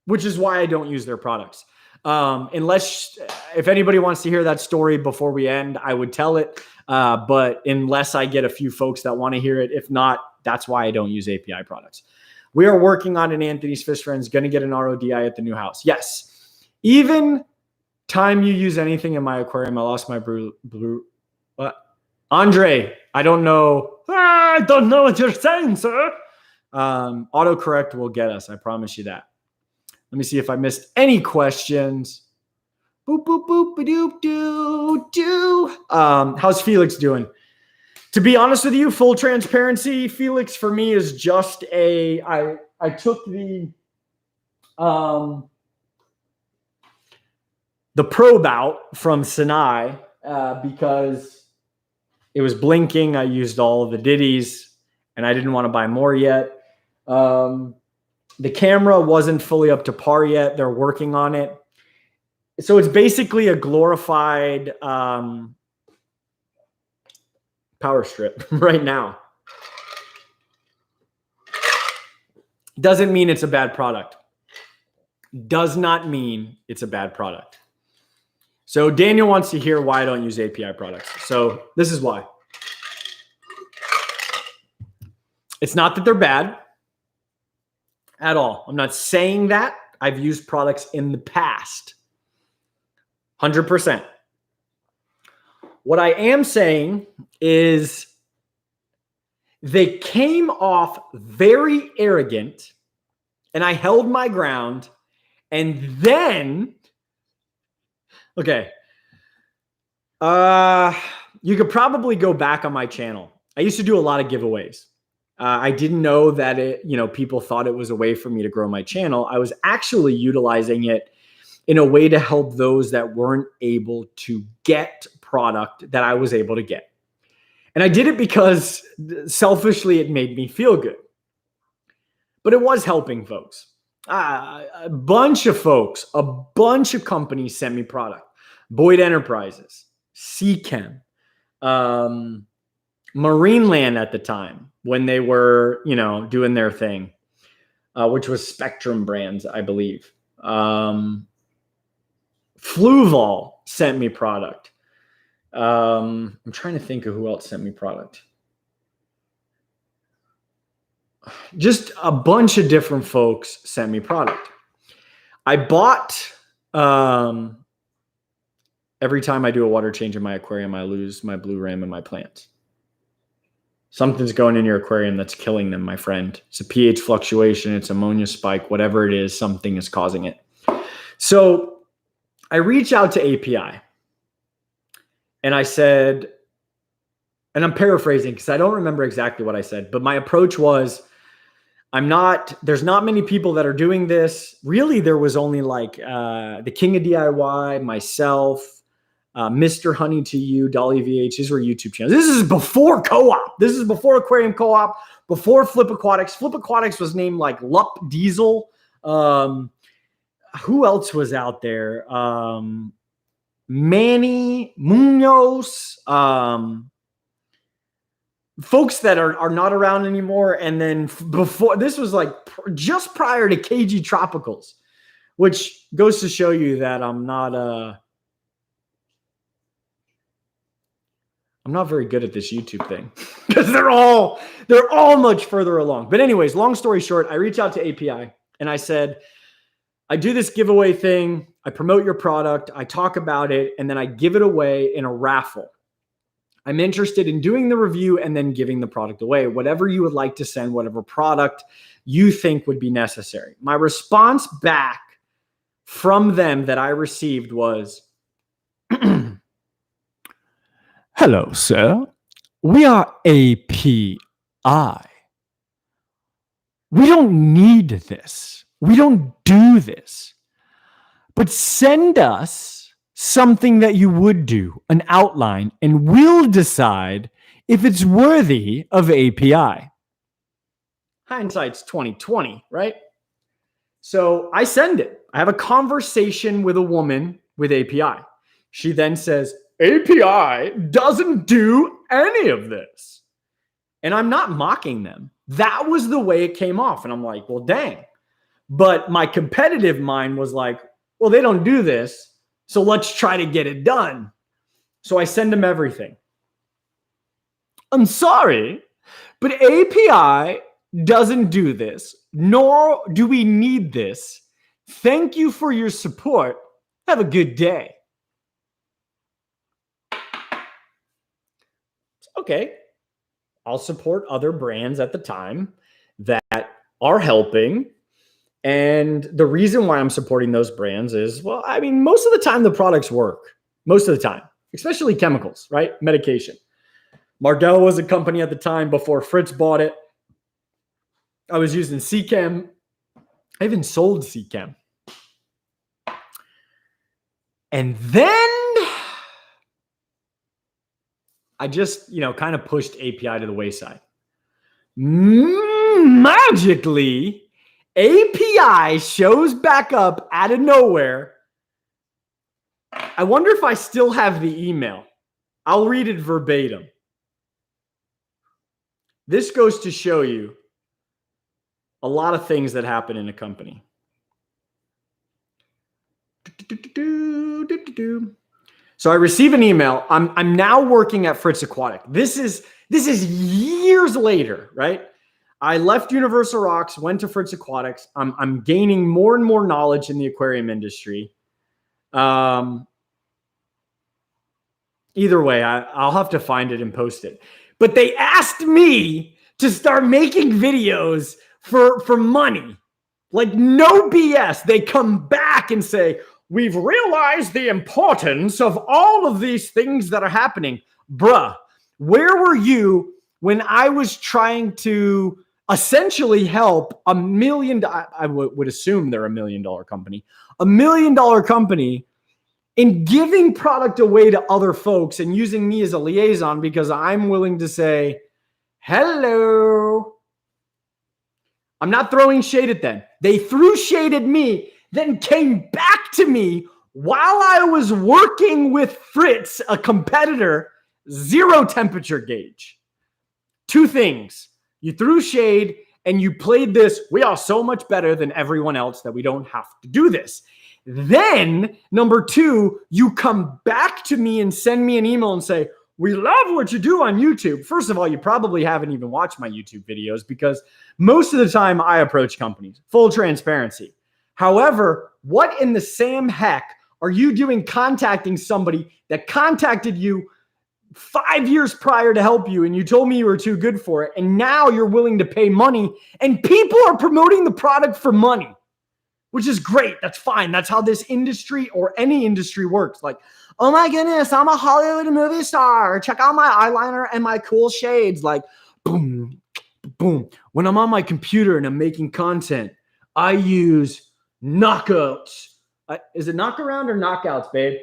which is why I don't use their products. Unless, if anybody wants to hear that story before we end, I would tell it. But unless I get a few folks that want to hear it, if not, that's why I don't use API products. We are working on an Anthony's Fish Friends, going to get an RODI at the new house. Yes. Even time you use anything in my aquarium, I lost my blue. What? Andre, I don't know.
I don't know what you're saying, sir.
Autocorrect will get us. I promise you that. Let me see if I missed any questions. Boop, boop, boop, ba-doop, doo, doo. How's Felix doing? To be honest with you, full transparency, Felix for me is just I took the probe out from Sinai because it was blinking. I used all of the ditties and I didn't want to buy more yet. The camera wasn't fully up to par yet. They're working on it. So it's basically a glorified power strip right now. Doesn't mean it's a bad product. Does not mean it's a bad product. So Daniel wants to hear why I don't use API products. So this is why. It's not that they're bad at all. I'm not saying that. I've used products in the past. 100%. What I am saying is they came off very arrogant and I held my ground. And then, okay, you could probably go back on my channel. I used to do a lot of giveaways. I didn't know that people thought it was a way for me to grow my channel. I was actually utilizing it in a way to help those that weren't able to get product that I was able to get. And I did it because selfishly it made me feel good. But it was helping folks. A bunch of folks, a bunch of companies sent me product. Boyd Enterprises, Seachem, Marineland at the time when they were, doing their thing, which was Spectrum Brands, I believe. Fluval sent me product. I'm trying to think of who else sent me product. Just a bunch of different folks sent me product. I bought, every time I do a water change in my aquarium, I lose my blue ram and my plants. Something's going in your aquarium that's killing them, my friend. It's a pH fluctuation, it's ammonia spike, whatever it is, something is causing it. So I reach out to API and I said, and I'm paraphrasing because I don't remember exactly what I said, but my approach was, there's not many people that are doing this. Really, there was only like the King of DIY, myself, Mr. Honey to You, Dolly VH. These were YouTube channels. This is before co-op. This is before Aquarium Co-op, before Flip Aquatics. Flip Aquatics was named like Lup Diesel. Who else was out there? Manny Munoz. Folks that are not around anymore. And then before, this was like just prior to KG Tropicals, which goes to show you that I'm not very good at this YouTube thing because they're all much further along. But anyways, long story short, I reach out to API and I said, I do this giveaway thing. I promote your product. I talk about it and then I give it away in a raffle. I'm interested in doing the review and then giving the product away, whatever you would like to send, whatever product you think would be necessary. My response back from them that I received was,
Hello, sir. We are API. We don't need this. We don't do this. But send us something that you would do, an outline, and we'll decide if it's worthy of API.
Hindsight's 2020, right? So I send it. I have a conversation with a woman with API. She then says, API doesn't do any of this. And I'm not mocking them. That was the way it came off. And I'm like, well, dang. But my competitive mind was like, well, they don't do this, so let's try to get it done. So I send them everything. I'm sorry, but API doesn't do this, nor do we need this. Thank you for your support. Have a good day. Okay, I'll support other brands at the time that are helping. And the reason why I'm supporting those brands is, well, I mean, most of the time the products work. Most of the time, especially chemicals, right? Medication. Mardell was a company at the time before Fritz bought it. I was using C-Chem. I even sold C-Chem. And then I just, kind of pushed API to the wayside. Magically, API shows back up out of nowhere. I wonder if I still have the email. I'll read it verbatim. This goes to show you a lot of things that happen in a company. So I receive an email. I'm now working at Fritz Aquatic. This is years later, right? I left Universal Rocks, went to Fritz Aquatics. I'm gaining more and more knowledge in the aquarium industry. Either way, I'll have to find it and post it. But they asked me to start making videos for money. Like, no BS. They come back and say, we've realized the importance of all of these things that are happening. Bruh, where were you when I was trying to essentially help $1 million? I would assume they're $1 million company. $1 million company in giving product away to other folks and using me as a liaison because I'm willing to say, hello. I'm not throwing shade at them. They threw shade at me, then came back to me while I was working with Fritz, a competitor, zero temperature gauge. Two things. You threw shade and you played this, we are so much better than everyone else that we don't have to do this. Then, number two, you come back to me and send me an email and say, we love what you do on YouTube. First of all, you probably haven't even watched my YouTube videos because most of the time I approach companies. Full transparency. However, what in the Sam heck are you doing contacting somebody that contacted you 5 years prior to help you, and you told me you were too good for it, and now you're willing to pay money, and people are promoting the product for money, which is great. That's fine. That's how this industry or any industry works. Like, oh my goodness, I'm a Hollywood movie star. Check out my eyeliner and my cool shades. Like, boom, boom. When I'm on my computer and I'm making content, I use knockouts. Is it knockaround or knockouts, babe?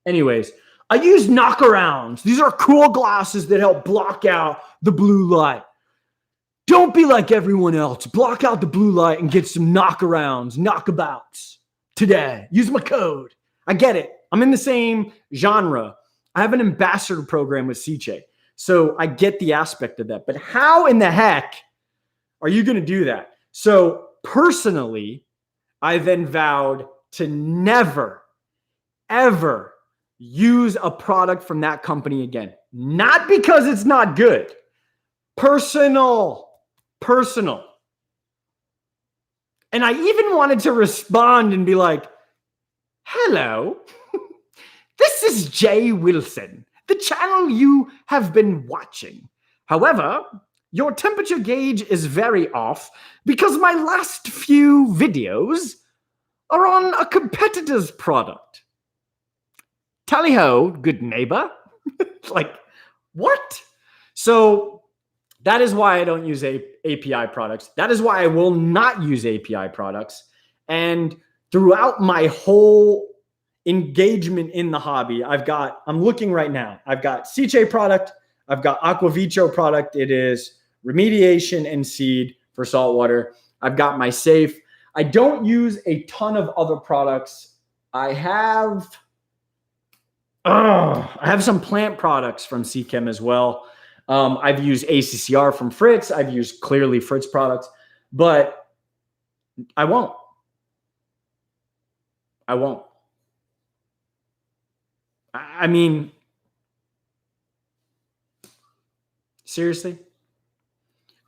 Anyways, I use knockarounds. These are cool glasses that help block out the blue light. Don't be like everyone else. Block out the blue light and get some knockarounds, knockabouts today. Use my code. I get it. I'm in the same genre. I have an ambassador program with CJ. So I get the aspect of that. But how in the heck are you going to do that? So personally, I then vowed to never, ever use a product from that company again. Not because it's not good. Personal. And I even wanted to respond and be like, hello, this is Jay Wilson, the channel you have been watching. However, your temperature gauge is very off because my last few videos are on a competitor's product. Tally ho, good neighbor. Like, what? So that is why I don't use API products. That is why I will not use API products. And throughout my whole engagement in the hobby, I'm looking right now. I've got CJ product. I've got Aquavicho product. It is remediation and seed for saltwater. I've got my safe. I don't use a ton of other products. I have some plant products from CChem as well. I've used ACCR from Fritz. I've used clearly Fritz products, but I won't. I mean, seriously?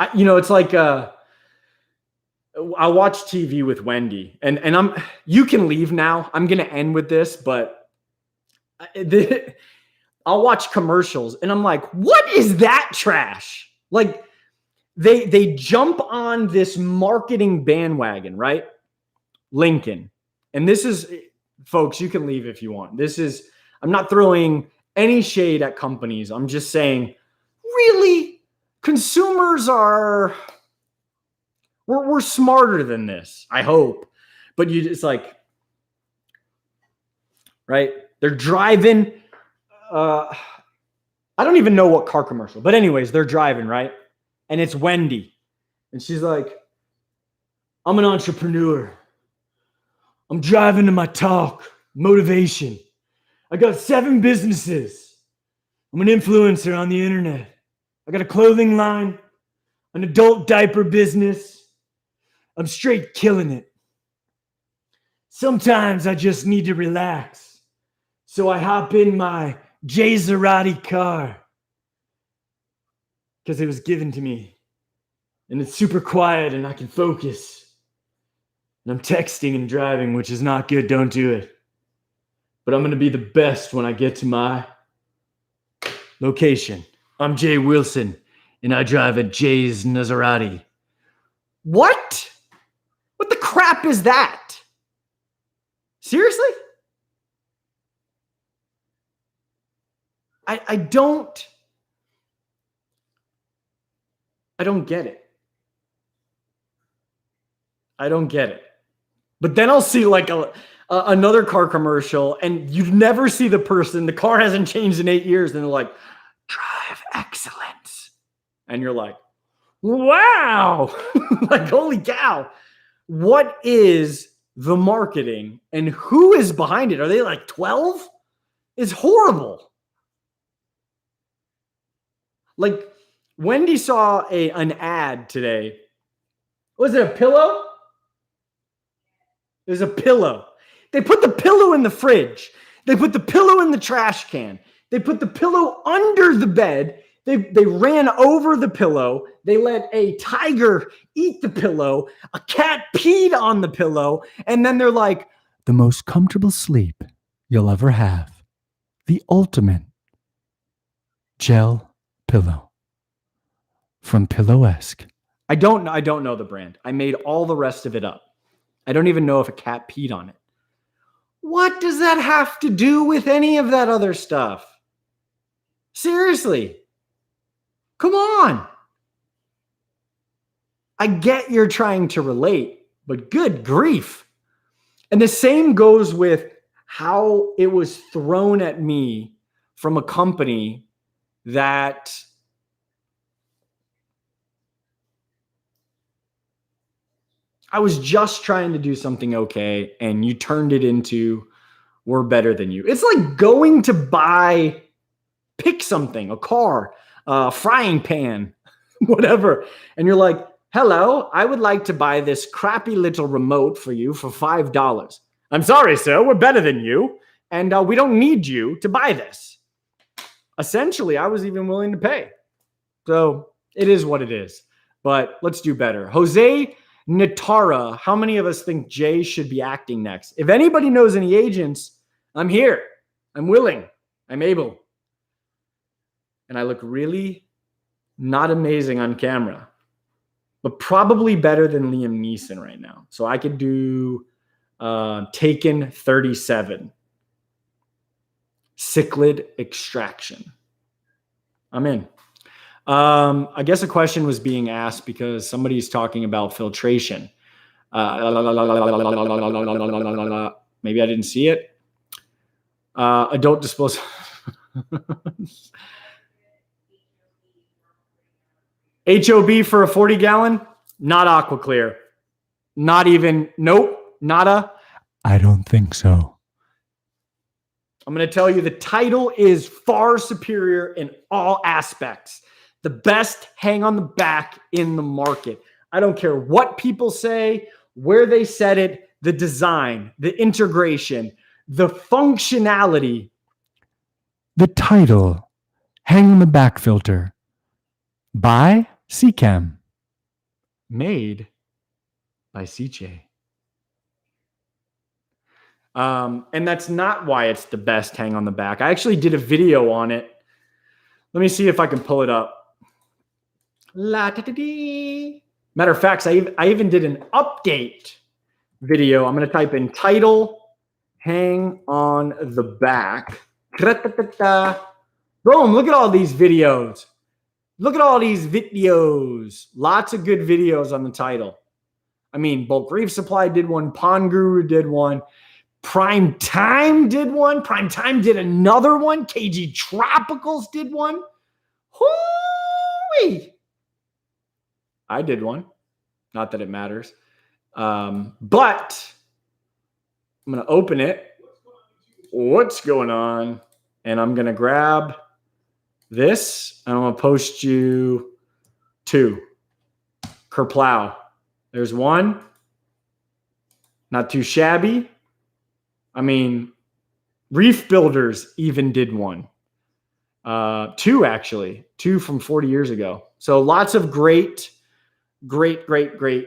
It's like I watch TV with Wendy, and you can leave now. I'm going to end with this, but I'll watch commercials and I'm like, what is that trash? Like they jump on this marketing bandwagon, right? Lincoln. And this is, folks, you can leave if you want. I'm not throwing any shade at companies. I'm just saying, really, consumers we're smarter than this, I hope. But it's like, right? They're driving. I don't even know what car commercial, but anyways, they're driving, right? And it's Wendy. And she's like, I'm an entrepreneur. I'm driving to my talk, motivation. I got 7 businesses. I'm an influencer on the internet. I got a clothing line, an adult diaper business. I'm straight killing it. Sometimes I just need to relax. So I hop in my Jay Zarati car because it was given to me. And it's super quiet and I can focus. And I'm texting and driving, which is not good. Don't do it. But I'm going to be the best when I get to my location. I'm Jay Wilson and I drive a Jay's Nazarati. What? What the crap is that? Seriously? I don't get it. I don't get it. But then I'll see like another car commercial and you never see the person. The car hasn't changed in 8 years. And they're like, drive excellence. And you're like, wow. Like, holy cow. What is the marketing and who is behind it? Are they like 12? It's horrible. Like Wendy saw an ad today. Was it a pillow? It was a pillow. They put the pillow in the fridge. They put the pillow in the trash can. They put the pillow under the bed. They ran over the pillow. They let a tiger eat the pillow. A cat peed on the pillow. And then they're like,
The most comfortable sleep you'll ever have. The ultimate gel pillow from Pillow-esque.
I don't know the brand. I made all the rest of it up. I don't even know if a cat peed on it. What does that have to do with any of that other stuff? Seriously. Come on. I get you're trying to relate, but good grief. And the same goes with how it was thrown at me from a company that I was just trying to do something okay, and you turned it into, we're better than you. It's like going to pick something, a car, a frying pan, whatever. And you're like, hello, I would like to buy this crappy little remote for you for $5. I'm sorry, sir, we're better than you. And we don't need you to buy this. Essentially, I was even willing to pay. So it is what it is. But let's do better. Jose Natara, how many of us think Jay should be acting next? If anybody knows any agents, I'm here. I'm willing. I'm able. And I look really not amazing on camera, but probably better than Liam Neeson right now. So I could do Taken 37. Cichlid extraction. I'm in. I guess a question was being asked because somebody's talking about filtration. Maybe I didn't see it. Adult disposal. HOB for a 40 gallon? Not aqua clear. Not even, nope, nada.
I don't think so.
I'm going to tell you the title is far superior in all aspects. The best hang on the back in the market. I don't care what people say, where they said it, the design, the integration, the functionality.
The title, Hang on the Back Filter, by Seacam.
Made by CJ. And that's not why it's the best hang on the back. I actually did a video on it. Let me see if I can pull it up. Matter of fact, I even did an update video. I'm going to type in title, hang on the back. Boom, look at all these videos. Look at all these videos. Lots of good videos on the title. I mean, Bulk Reef Supply did one. Pond Guru did one. Prime Time did one. Prime Time did another one. KG Tropicals did one. Hoo-wee. I did one. Not that it matters. But I'm going to open it. What's going on? And I'm going to grab this. And I'm going to post you 2. Kerplow. There's one. Not too shabby. I mean, Reef Builders even did one. 2, actually. 2 from 40 years ago. So lots of great reviews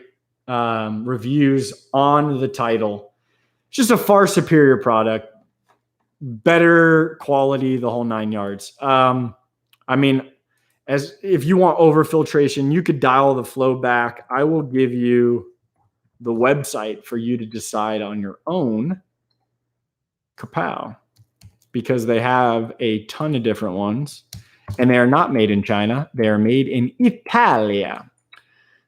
on the title. It's just a far superior product. Better quality, the whole 9 yards. I mean, as if you want overfiltration, you could dial the flow back. I will give you the website for you to decide on your own. Kapow. Because they have a ton of different ones. And they are not made in China. They are made in Italia.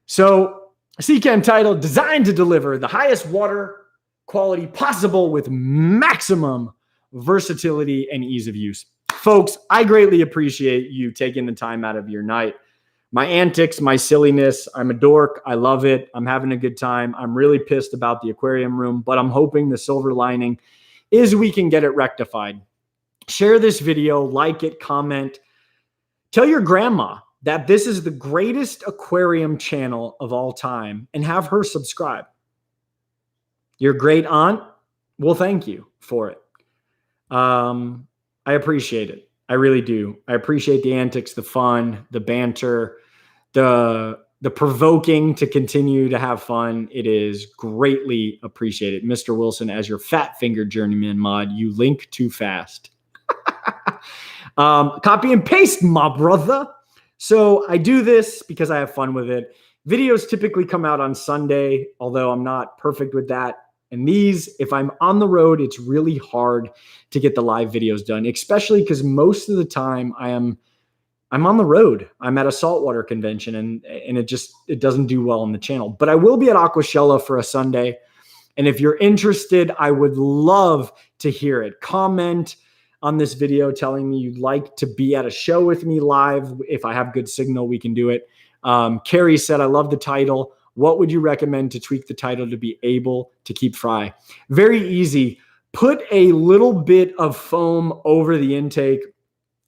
So, Seacam title, designed to deliver the highest water quality possible with maximum versatility and ease of use. Folks, I greatly appreciate you taking the time out of your night. My antics, my silliness, I'm a dork. I love it. I'm having a good time. I'm really pissed about the aquarium room, but I'm hoping the silver lining is we can get it rectified. Share this video, like it, comment. Tell your grandma that this is the greatest aquarium channel of all time and have her subscribe. Your great aunt will thank you for it. I appreciate it. I really do. I appreciate the antics, the fun, the banter, the provoking to continue to have fun. It is greatly appreciated. Mr. Wilson, as your fat finger journeyman mod, you link too fast. Copy and paste, my brother. So I do this because I have fun with it. Videos typically come out on Sunday, although I'm not perfect with that. And these, if I'm on the road, it's really hard to get the live videos done, especially because most of the time I'm on the road. I'm at a saltwater convention and it doesn't do well on the channel. But I will be at Aquashella for a Sunday. And if you're interested, I would love to hear it. Comment on this video telling me you'd like to be at a show with me live. If I have good signal, we can do it. Carrie said, I love the title. What would you recommend to tweak the title to be able to keep fry? Very easy. Put a little bit of foam over the intake,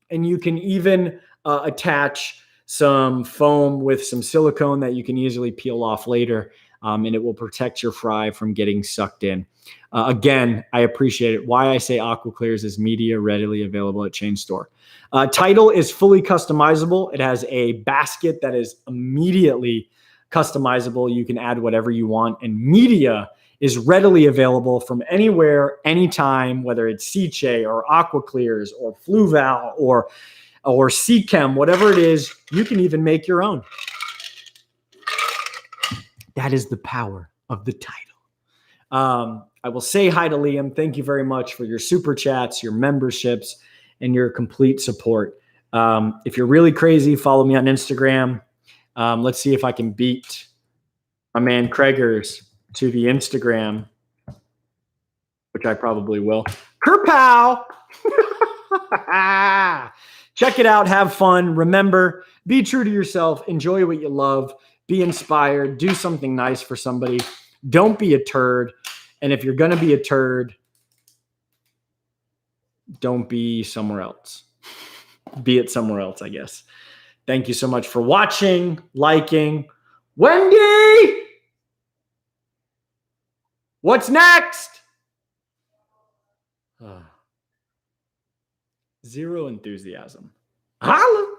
and you can even attach some foam with some silicone that you can easily peel off later, and it will protect your fry from getting sucked in. Again, I appreciate it. Why I say AquaClears is media readily available at chain store. Title is fully customizable. It has a basket that is immediately customizable. You can add whatever you want, and media is readily available from anywhere, anytime, whether it's Seachay or AquaClears or Fluval or Seachem, whatever it is, you can even make your own. That is the power of the title. I will say hi to Liam. Thank you very much for your super chats, your memberships, and your complete support. If you're really crazy, follow me on Instagram. Let's see if I can beat my man Craigers to the Instagram, which I probably will. Kerpow! Check it out. Have fun. Remember, be true to yourself. Enjoy what you love. Be inspired. Do something nice for somebody. Don't be a turd. And if you're going to be a turd, don't be somewhere else. Be it somewhere else, I guess. Thank you so much for watching, liking. Wendy! What's next? Zero enthusiasm. Holla!